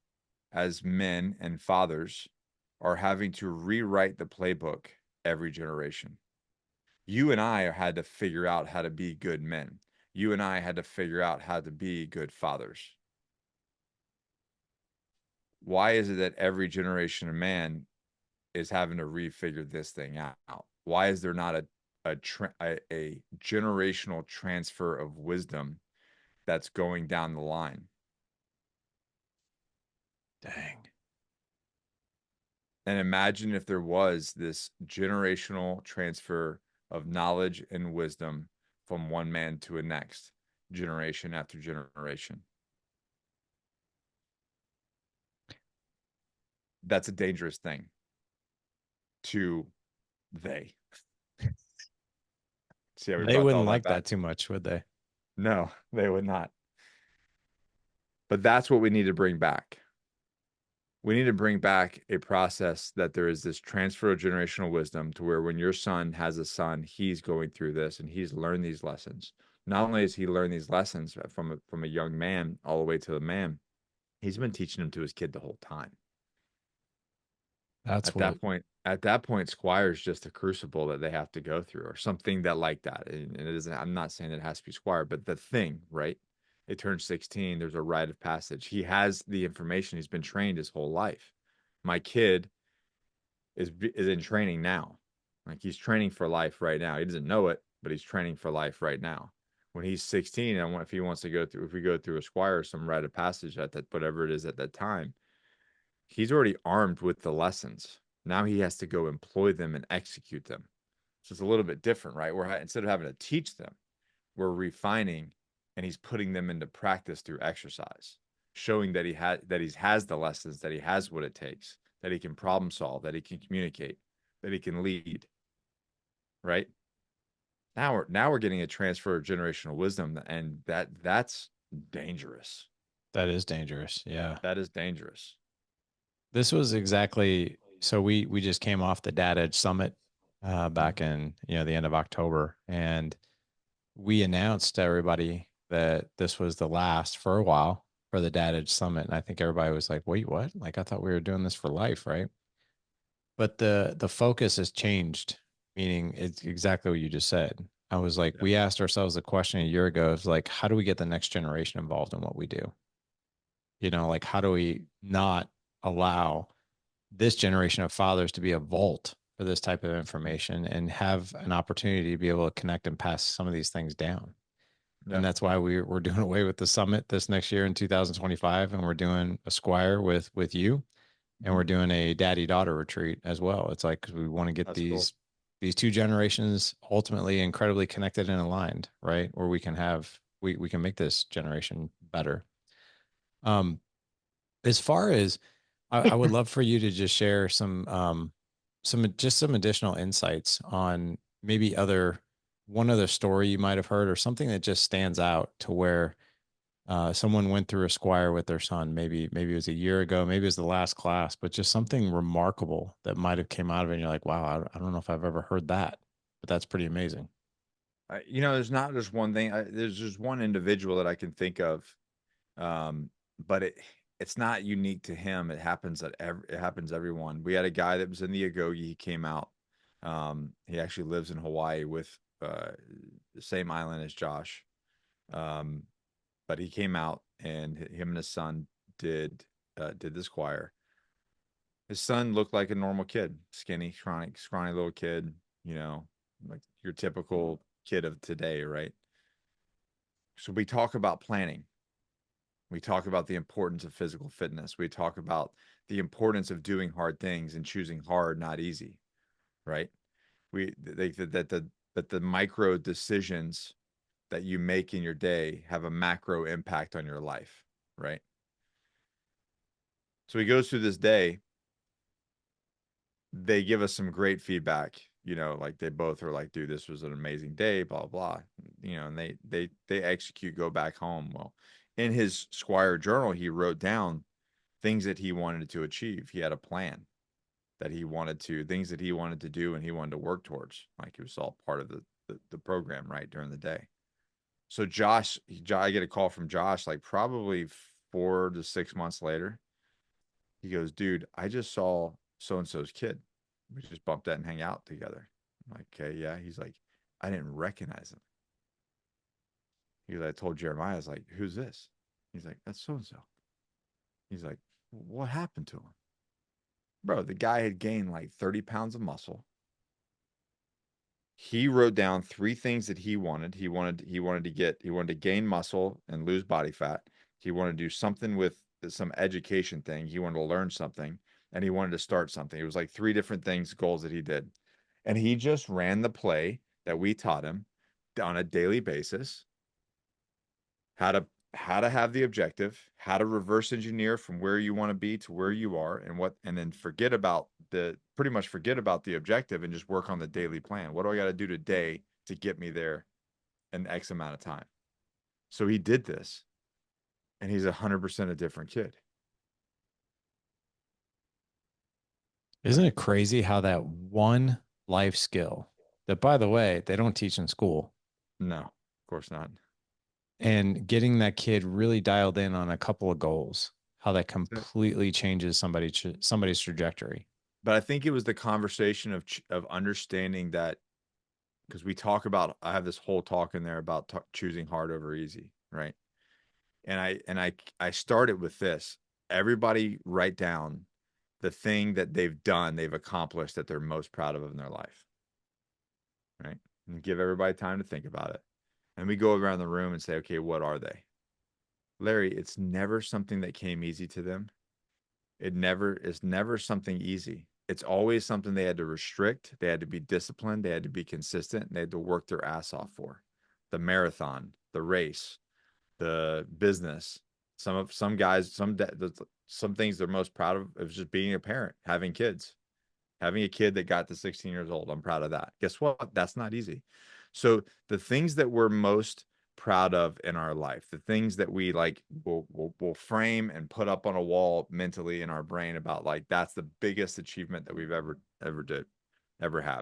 as men and fathers are having to rewrite the playbook every generation? You and I had to figure out how to be good men. You and I had to figure out how to be good fathers. Why is it that every generation of man is having to refigure this thing out? Why is there not a generational transfer of wisdom that's going down the line? Dang. And imagine if there was this generational transfer of knowledge and wisdom from one man to a next, generation after generation. That's a dangerous thing to they. See how we They brought all wouldn't that like back? that too much, would they? No, they would not. But that's what we need to bring back. We need to bring back a process that there is this transfer of generational wisdom to where when your son has a son, he's going through this and he's learned these lessons. Not only has he learned these lessons from a young man all the way to the man, he's been teaching them to his kid the whole time. That's what At that point, Squire's just a crucible that they have to go through, or something that like that. And it isn't. I'm not saying it has to be Squire, but the thing, right? It turns 16. There's a rite of passage. He has the information. He's been trained his whole life. My kid is in training now. Like he's training for life right now. He doesn't know it, but he's training for life right now. When he's 16, and if he wants to go through, if we go through a Squire, some rite of passage at that, whatever it is at that time, he's already armed with the lessons. Now he has to go employ them and execute them. So it's a little bit different, right? We're instead of having to teach them, we're refining, and he's putting them into practice through exercise, showing that he has the lessons, that he has what it takes, that he can problem solve, that he can communicate, that he can lead, right? Now we're getting a transfer of generational wisdom, and that's dangerous. that is dangerous. Yeah. That is dangerous. This was exactly so we just came off the Dad Edge Summit back Mhm. in, the end of October, and we announced to everybody that this was the last for a while for the Dad Edge Summit. And I think everybody was like, wait, what? Like I thought we were doing this for life, right? But the focus has changed, meaning it's exactly what you just said. I was like, Yeah. we asked ourselves the question a year ago of like, how do we get the next generation involved in what we do? Like how do we not allow this generation of fathers to be a vault for this type of information and have an opportunity to be able to connect and pass some of these things down? Yeah. And that's why we're doing away with the summit this next year in 2025, and we're doing a Squire with you, and Mhm. we're doing a daddy daughter retreat as well. It's like 'cause we want to get That's cool. these two generations ultimately incredibly connected and aligned, right? Where we can make this generation better. Um, as far as I would love for you to just share some additional insights on maybe one other story you might have heard or something that just stands out to where someone went through a Squire with their son. Maybe it was a year ago, maybe it was the last class, but just something remarkable that might have came out of it. And you're like, wow, I don't know if I've ever heard that, but that's pretty amazing. There's not just one thing. There's just one individual that I can think of, but it's not unique to him. It happens everyone. We had a guy that was in the Agoge. He came out. He actually lives in Hawaii with the same island as Josh. Um, but he came out, and him and his son did this choir. His son looked like a normal kid, skinny, scrawny little kid. You know, like your typical kid of today, right? So we talk about planning. We talk about the importance of physical fitness. We talk about the importance of doing hard things and choosing hard, not easy, right? We they, that the micro decisions that you make in your day have a macro impact on your life, right? So he goes through this day. They give us some great feedback. Like they both are like, dude, this was an amazing day, blah blah. And they execute, go back home. Well, in his Squire journal, he wrote down things that he wanted to achieve. He had a plan things that he wanted to do and he wanted to work towards. Like it was all part of the program, right, during the day. So I get a call from Josh like probably 4 to 6 months later. He goes, dude, I just saw so and so's kid. We just bumped that and hang out together. I'm like, okay, yeah. He's like, I didn't recognize him. I told Jeremiah, I was like, who's this? He's like, that's so and so. He's like, what happened to him? Bro, the guy had gained like 30 pounds of muscle. He wrote down three things that he wanted. He wanted to gain muscle and lose body fat. He wanted to do something with some education thing. He wanted to learn something. and he wanted to start something. It was like three different things, goals that he did. And he just ran the play that we taught him on a daily basis, how to have the objective, how to reverse engineer from where you want to be to where you are, and then forget about the pretty much forget about the objective and just work on the daily plan. What do I got to do today to get me there in X amount of time? So he did this, and he's 100% a different kid. Isn't it crazy how that one life skill that, by the way, they don't teach in school, No, of course not. and getting that kid really dialed in on a couple of goals, how that completely changes somebody's trajectory. But I think it was the conversation of understanding that, because we talk about, I have this whole talk in there about choosing hard over easy, right? And I started with this. Everybody write down the thing that they've done, they've accomplished, that they're most proud of in their life, right? And give everybody time to think about it. And we go around the room and say, okay, what are they? Larry, it's never something that came easy to them. It's never something easy. It's always something they had to restrict, they had to be disciplined, they had to be consistent, and they had to work their ass off for. The marathon, the race, the business. Some guys, some things they're most proud of is just being a parent, having kids, having a kid that got to 16 years old. I'm proud of that. Guess what? That's not easy. So the things that we're most proud of in our life, the things that we like will frame and put up on a wall mentally in our brain about, like, that's the biggest achievement that we've ever had.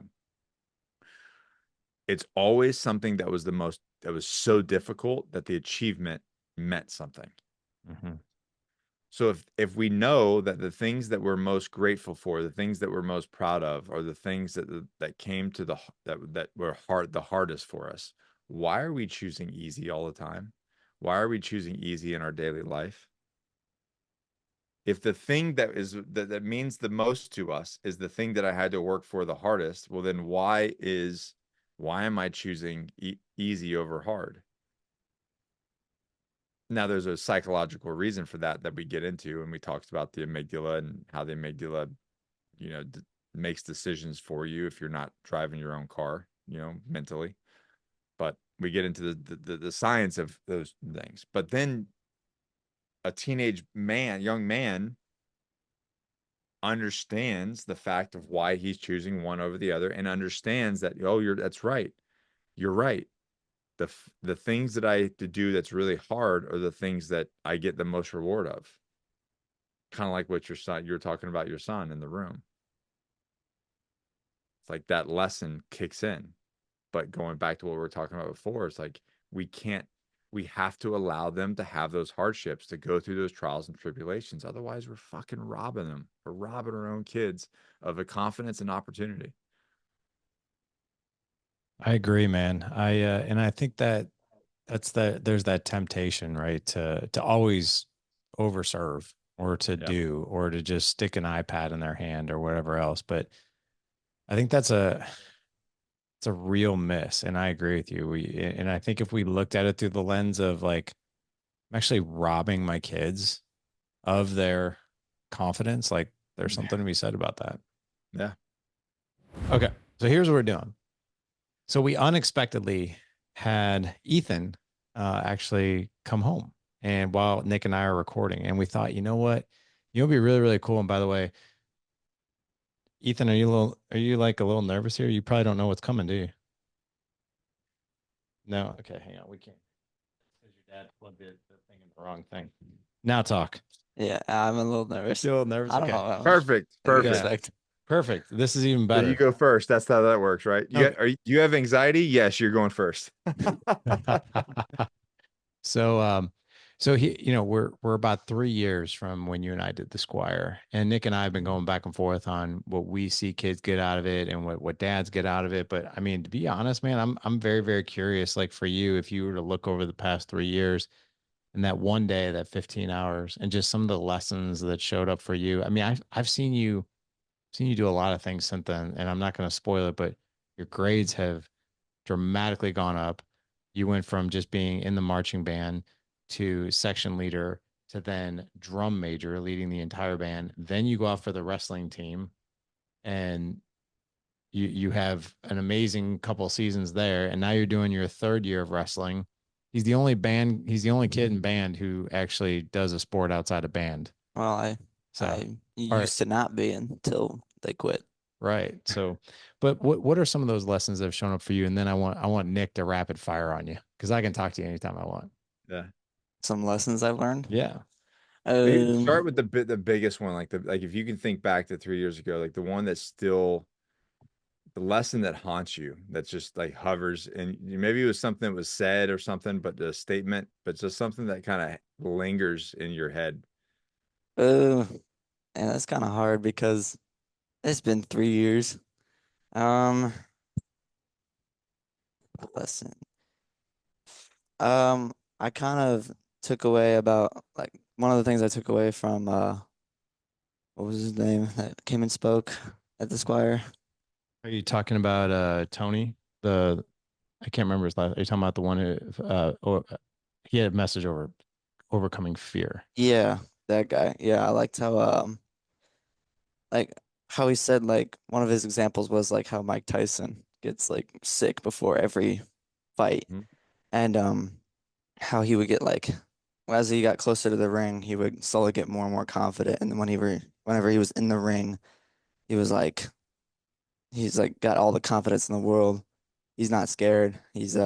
It's always something that was so difficult that the achievement meant something. Mm-hmm. So if we know that the things that we're most grateful for, the things that we're most proud of, are the things that came to that were the hardest for us, why are we choosing easy all the time? Why are we choosing easy in our daily life? If the thing that means the most to us is the thing that I had to work for the hardest, well, then why am I choosing easy over hard? Now, there's a psychological reason for that we get into, and we talked about the amygdala and how the amygdala, you know, makes decisions for you if you're not driving your own car, mentally. But we get into the science of those things. But then a young man, understands the fact of why he's choosing one over the other, and understands that, oh, that's right. You're right. The things that I have to do that's really hard are the things that I get the most reward of. Kind of like what you're talking about your son in the room. It's like that lesson kicks in. But going back to what we were talking about before, it's like we have to allow them to have those hardships, to go through those trials and tribulations. Otherwise, we're fucking robbing them. We're robbing our own kids of a confidence and opportunity. I agree, man. And I think that there's that temptation, right, to always overserve, or to Yeah. do, or to just stick an iPad in their hand or whatever else. But I think it's a real miss, and I agree with you. And I think if we looked at it through the lens of, like, I'm actually robbing my kids of their confidence, like, there's something to be said about that. Yeah. Okay, so here's what we're doing. So we unexpectedly had Ethan actually come home, and while Nick and I are recording, and we thought, you know what, it'd be really, really cool. And by the way, Ethan, are you like a little nervous here? You probably don't know what's coming, do you? No. Okay, hang on. We can't, because your dad plugged the thing in the wrong thing. Now talk. Yeah, I'm a little nervous. Still a little nervous. I don't Okay. know. Perfect. I can Perfect. expect. Perfect. This is even So you better. go first. That's how that works, right? Okay. Do you have anxiety? Yes, you're going first. So, so we're about 3 years from when you and I did the Squire, and Nick and I have been going back and forth on what we see kids get out of it and what dads get out of it. But I mean, to be honest, man, I'm very, very curious. Like, for you, if you were to look over the past 3 years and that one day, that 15 hours, and just some of the lessons that showed up for you. I mean, I've seen you do a lot of things since then, and I'm not going to spoil it, but your grades have dramatically gone up. You went from just being in the marching band to section leader to then drum major, leading the entire band. Then you go out for the wrestling team, and you have an amazing couple seasons there, and now you're doing your third year of wrestling. He's the only kid in band who actually does a sport outside of band. Well, So, I all right, used to not be until they quit. right. So, but what are some of those lessons that have shown up for you? And then I want Nick to rapid fire on you because I can talk to you anytime I want. Yeah. Some lessons I've learned. Yeah. Maybe start Um, with the biggest one, like if you can think back to 3 years ago, like the one that's still the lesson that haunts you, that's just like hovers, and maybe it was something that was said or something, but the statement, but just something that kind of lingers in your head. uh, and that's kind of hard because it's been 3 years. Um, lesson. I kind of took away about like one of the things I took away from what was his name that came and spoke at the Squire? Are you talking about Tony? The I can't remember his last. Are you talking about the one who he had a message over overcoming fear? Yeah, that guy. Yeah, I liked how like how he said like one of his examples was like how Mike Tyson gets like sick before every fight Mhm. and how he would get like as he got closer to the ring, he would slowly get more and more confident and then whenever he was in the ring, he was like he's like got all the confidence in the world. He's not scared. He's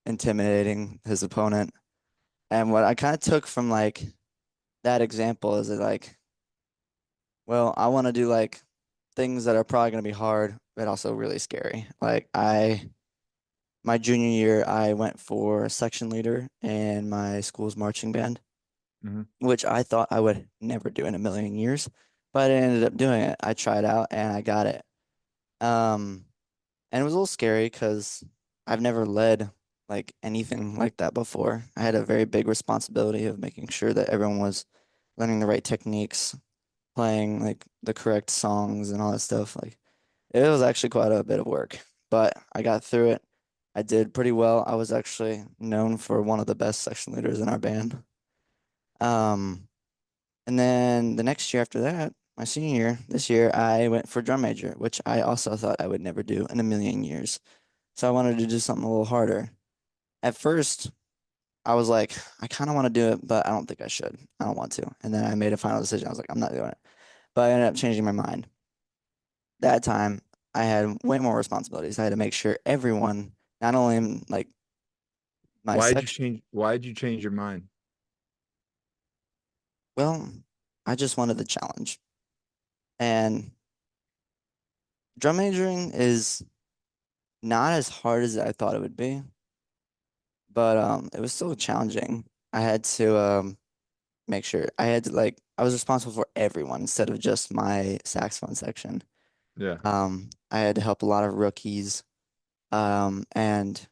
intimidating his opponent. And what I kind of took from like that example is that like, well, I want to do like things that are probably going to be hard, but also really scary. Like my junior year, I went for section leader in my school's marching band, Mhm. which I thought I would never do in a million years, but I ended up doing it. I tried out and I got it. Um, and it was a little scary because I've never led like anything like that before. I had a very big responsibility of making sure that everyone was learning the right techniques, playing like the correct songs and all that stuff. Like it was actually quite a bit of work, but I got through it. I did pretty well. I was actually known for one of the best section leaders in our band. Um, and then the next year after that, my senior year, this year, I went for drum major, which I also thought I would never do in a million years. So I wanted to do something a little harder. At first, I was like, I kind of want to do it, but I don't think I should. I don't want to. And then I made a final decision. I was like, I'm not doing it. But I ended up changing my mind. That time, I had way more responsibilities. I had to make sure everyone, not only in like my section, Why did you change your mind? well, I just wanted the challenge. And drum majoring is not as hard as I thought it would be, but it was still challenging. I had to make sure I had to like I was responsible for everyone instead of just my saxophone section. Yeah. I had to help a lot of rookies. And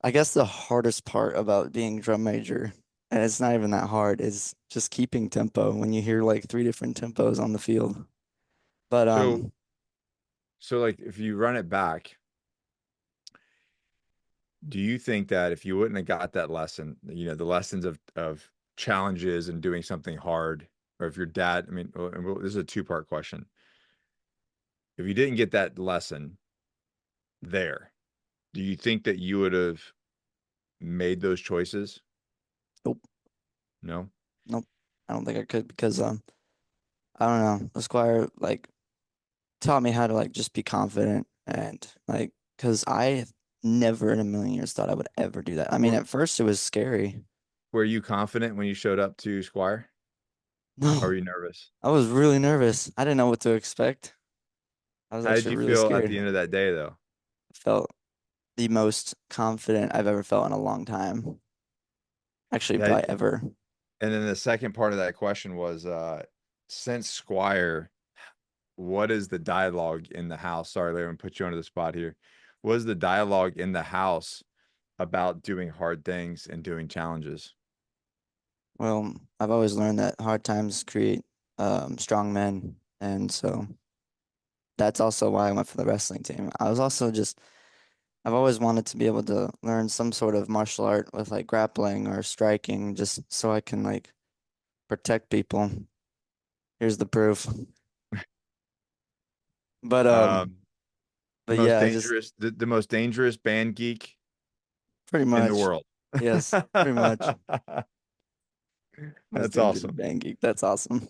I guess the hardest part about being drum major, and it's not even that hard, is just keeping tempo when you hear like three different tempos on the field. But So like if you run it back, do you think that if you wouldn't have got that lesson, the lessons of challenges and doing something hard, or if your dad, I mean, this is a two-part question. If you didn't get that lesson there, do you think that you would have made those choices? nope, No. nope, I don't think I could because I don't know. The Squire like taught me how to like just be confident and like because I never in a million years thought I would ever do that. I mean, Were, at first it was scary. were you confident when you showed up to Squire? Or were No, you nervous? I was really nervous. I didn't know what to expect. I was How did actually you really feel at the scared. end of that day, though? Felt the most confident I've ever felt in a long time. Actually, Yeah. probably ever. And then the second part of that question was, since Squire, what is the dialogue in the house? Sorry, Larry, I'm put you under the spot here. What is the dialogue in the house about doing hard things and doing challenges? Well, I've always learned that hard times create strong men, and so that's also why I went for the wrestling team. I was also just I've always wanted to be able to learn some sort of martial art with like grappling or striking, just so I can like protect people. Here's the proof. But Um, the but most yeah, I just dangerous, the most dangerous band geek pretty in the much, world. yes, pretty much most That's dangerous awesome. band geek. That's awesome.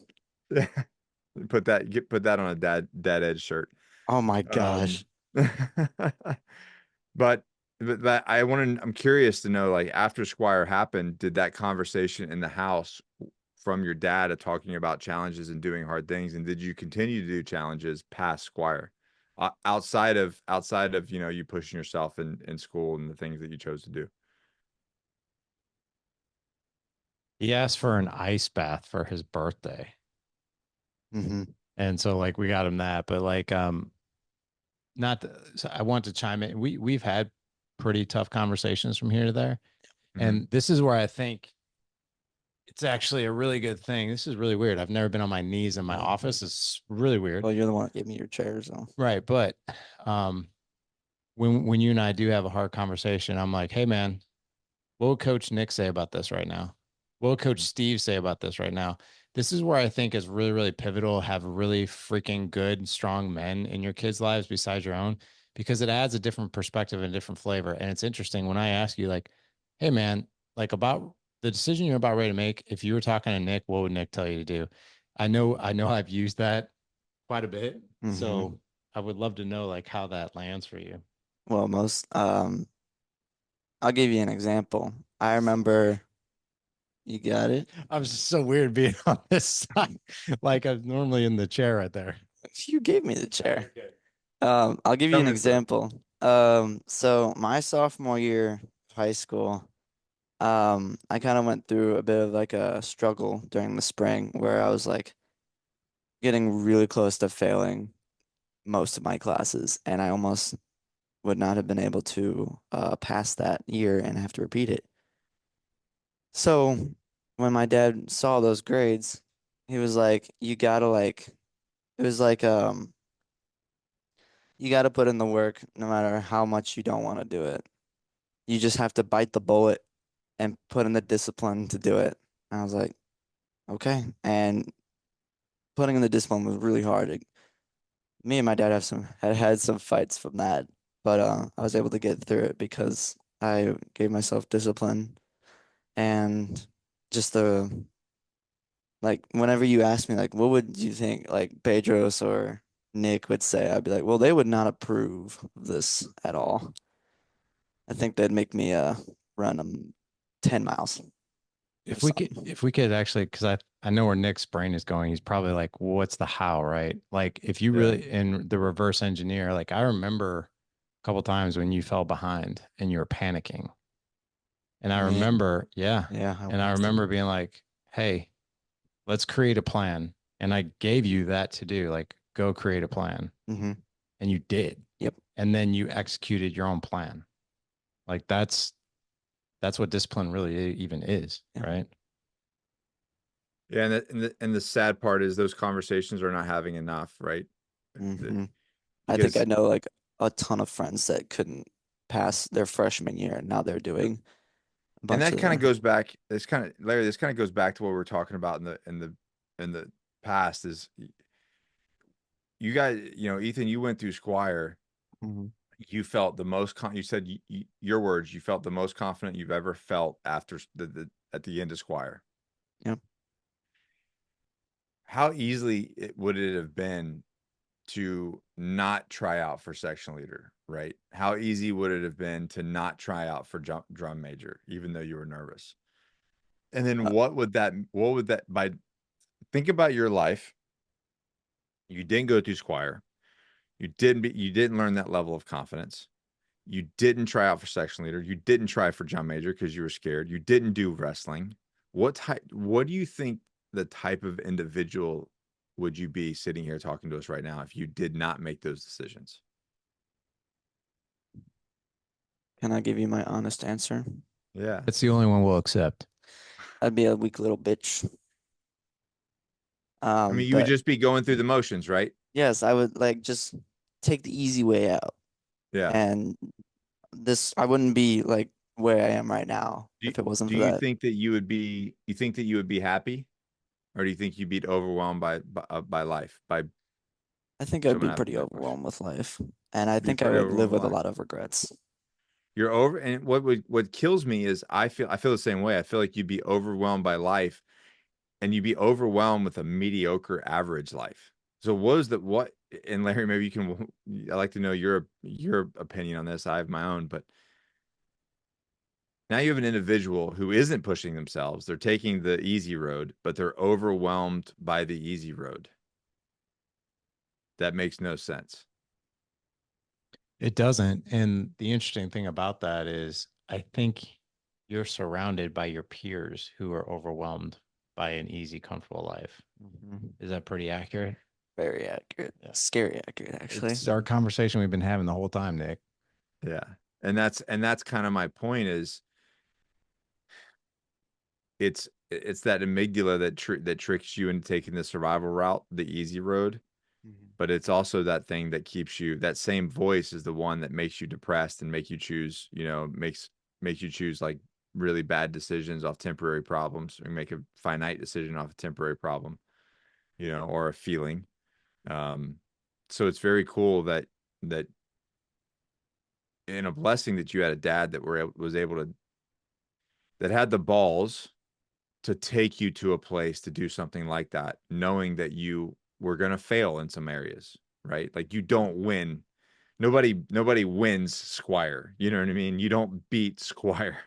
Put that on a dad edge shirt. Oh my Um, gosh. but that I'm curious to know, like after Squire happened, did that conversation in the house from your dad of talking about challenges and doing hard things, and did you continue to do challenges past Squire, outside of you pushing yourself in school and the things that you chose to do? He asked for an ice bath for his birthday. Hmm. And so like we got him that, but like not the, so I want to chime in. We've had pretty tough conversations from here to there. Hmm. And this is where I think it's actually a really good thing. This is really weird. I've never been on my knees in my office. It's really weird. Well, you're the one that gave me your chair, so. Right. But um when you and I do have a hard conversation, I'm like, hey man, what would Coach Nick say about this right now? What would Coach Steve say about this right now? This is where I think is really, really pivotal. Have really freaking good, strong men in your kids' lives besides your own, because it adds a different perspective and a different flavor. And it's interesting when I ask you, like, hey, man, like about the decision you're about ready to make, if you were talking to Nick, what would Nick tell you to do? I know I've used that quite a bit. Hmm. So I would love to know like how that lands for you. Well, I'll give you an example. I remember you got it. I'm just so weird being on this side. Like I'm normally in the chair right there. You gave me the chair. Okay. I'll give you Tell an me the story. example. So my sophomore year of high school, I kind of went through a bit of like a struggle during the spring where I was like getting really close to failing most of my classes, and I almost would not have been able to pass that year and have to repeat it. So when my dad saw those grades, he was like, "You gotta like," it was like, "You gotta put in the work no matter how much you don't want to do it. You just have to bite the bullet and put in the discipline to do it." And I was like, "Okay." And putting in the discipline was really hard. Me and my dad had some fights from that, but I was able to get through it because I gave myself discipline and just the like whenever you ask me like what would you think like Pedro's or Nick would say, I'd be like, well, they would not approve of this at all. I think they'd make me run 10 miles or something. If we could actually, because I know where Nick's brain is going. He's probably like, well, what's the how, right? Like if you Yeah. really in the reverse engineer, like I remember a couple times when you fell behind and you were panicking. And I Me, remember, yeah. yeah, I And I was. remember being like, hey, let's create a plan. And I gave you that to do, like, go create a plan. Mm-hmm. And you did. Yep. And then you executed your own plan. Like that's what discipline really even is, Yeah. right? Yeah, and the sad part is those conversations are not having enough, right? The- Mm-hmm. I think I Because know like a ton of friends that couldn't pass their freshman year and now they're doing a and bunch that of kind of the. goes back. It's kind of Larry. This kind of goes back to what we were talking about in the past. Is you guys, Ethan, you went through Squire. Mhm. You felt the most. You said your words. You felt the most confident you've ever felt after at the end of Squire. Yep. How easily would it have been to not try out for section leader, right? How easy would it have been to not try out for drum major, even though you were nervous? And then Uh, what would that by think about your life? You didn't go through Squire. You didn't learn that level of confidence. You didn't try out for section leader. You didn't try for drum major because you were scared. You didn't do wrestling. What do you think the type of individual would you be sitting here talking to us right now if you did not make those decisions? can I give you my honest answer? Yeah. That's the only one we'll accept. I'd be a weak little bitch. I mean, you would But just be going through the motions, right? yes, I would like just take the easy way out Yeah. and I wouldn't be like where I am right now Do if it wasn't do for you that. think that you think that you would be happy, or do you think you'd be overwhelmed by life, by I think I'd someone be asking pretty that question? overwhelmed with life, and I You'd be think I pretty would live overwhelmed with with a life. lot of regrets. You're over, and what kills me is I feel the same way. I feel like you'd be overwhelmed by life, and you'd be overwhelmed with a mediocre average life. So what, and Larry, maybe you can, I'd like to know your opinion on this. I have my own, but now you have an individual who isn't pushing themselves. They're taking the easy road, but they're overwhelmed by the easy road. That makes no sense. It doesn't. And the interesting thing about that is, I think you're surrounded by your peers who are overwhelmed by an easy, comfortable life. Mhm. Is that pretty accurate? Very accurate. Yeah. Scary accurate, actually. It's our conversation we've been having the whole time, Nick. Yeah. And that's kind of my point is it's that amygdala that tricks you into taking the survival route, the easy road, Mhm. but it's also that thing that keeps you, that same voice is the one that makes you depressed and make you choose, makes you choose like really bad decisions off temporary problems, or make a finite decision off a temporary problem, or a feeling. Um, so it's very cool that and a blessing that you had a dad that was able to, that had the balls to take you to a place to do something like that, knowing that you were going to fail in some areas, right? Like you don't win. Nobody wins Squire. You know what I mean? You don't beat Squire,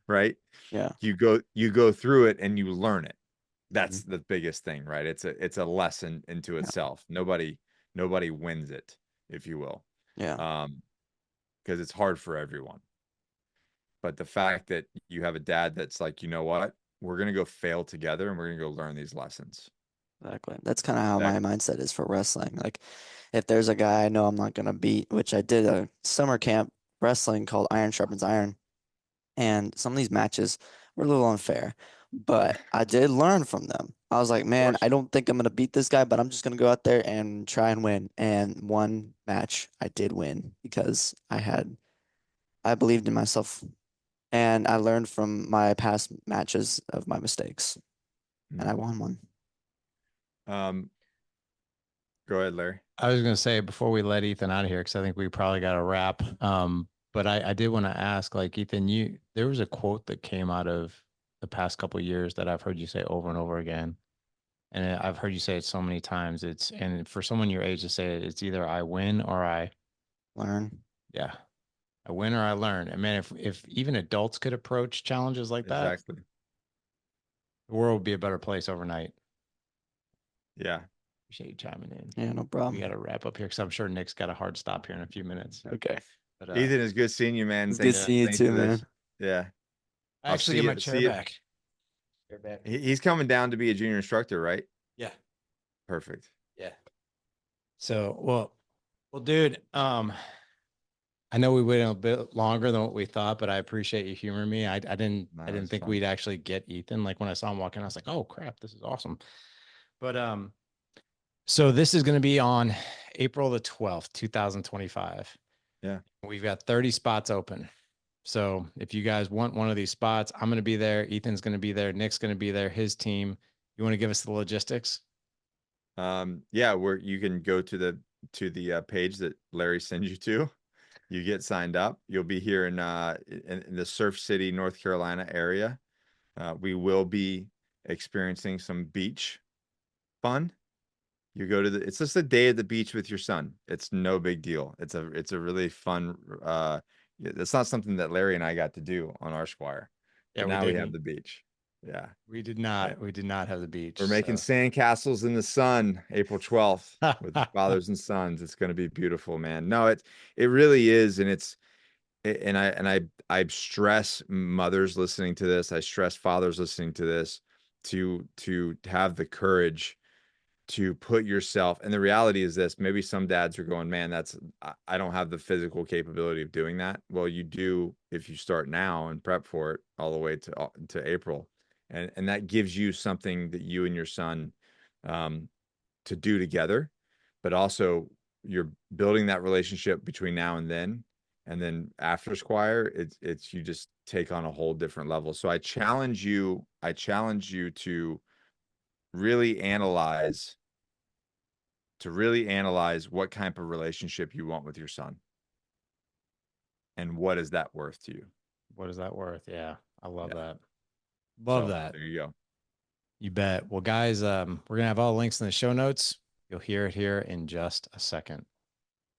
right? Yeah. You go through it and you learn it. Mhm. That's the biggest thing, right? It's a lesson into Yeah. itself. Nobody wins it, if you will. Yeah. Um, because it's hard for everyone. But the fact that you have a dad that's like, you know what? We're gonna go fail together and we're gonna go learn these lessons. Exactly. That's kind of how That my mindset is for wrestling. Like, if there's a guy I know I'm not gonna beat, which I did a summer camp wrestling called Iron Sharpens Iron, and some of these matches were a little unfair, but I did learn from them. I was like, of man, I course. don't think I'm gonna beat this guy, but I'm just gonna go out there and try and win. And one match I did win because I believed in myself and I learned from my past matches of my mistakes, and I Mhm. won one. Um, go ahead, Larry. I was going to say before we let Ethan out of here, because I think we probably got to wrap. But I did want to ask, like, Ethan, there was a quote that came out of the past couple of years that I've heard you say over and over again. And I've heard you say it so many times. And for someone your age to say it, it's either I win or Learn. yeah, I win or I learn. And man, if even adults could approach challenges like that, Exactly. the world would be a better place overnight. Yeah. Appreciate you chiming in. Yeah, no We got problem. to wrap up here because I'm sure Nick's got a hard stop here in a few minutes. Okay. But Ethan, it's good seeing you, man. It's good Thanks, yeah, seeing you thanks too, for this. man. Yeah. I I'll actually see get my you. chair See you. back. Chair back. He's coming down to be a junior instructor, right? Yeah. Perfect. Yeah. Well, dude, I know we waited a bit longer than what we thought, but I appreciate you humoring me. I No, didn't that's think fun. we'd actually get Ethan. Like when I saw him walking, I was like, oh crap, this is awesome. But so this is going to be on April the 12th, 2025. Yeah. We've got 30 spots open. So if you guys want one of these spots, I'm going to be there. Ethan's going to be there. Nick's going to be there. His team. You want to give us the logistics? Yeah, where you can go to the page that Larry sends you to. You get signed up. You'll be here in the Surf City, North Carolina area. We will be experiencing some beach fun. You go to it's just a day at the beach with your son. It's no big deal. It's a really fun it's not something that Larry and I got to do on our Squire, Yeah, but we now we have didn't. the beach. Yeah. We did Yeah. not. We did not have the beach. We're making So sandcastles in the sun, April 12th, with fathers and sons. It's going to be beautiful, man. No, it really is, and I stress mothers listening to this. I stress fathers listening to this to have the courage to put yourself, and the reality is this, maybe some dads are going, man, I don't have the physical capability of doing that. Well, you do if you start now and prep for it all the way to April. And that gives you something that you and your son um, to do together, but also you're building that relationship between now and then. And then after Squire, it's you just take on a whole different level. So I challenge you really analyze really analyze what kind of relationship you want with your son and what is that worth to you. What is that worth? Yeah, I love Yeah. that. Love So that. there you go. You bet. Well, guys, we're gonna have all the links in the show notes. You'll hear it here in just a second.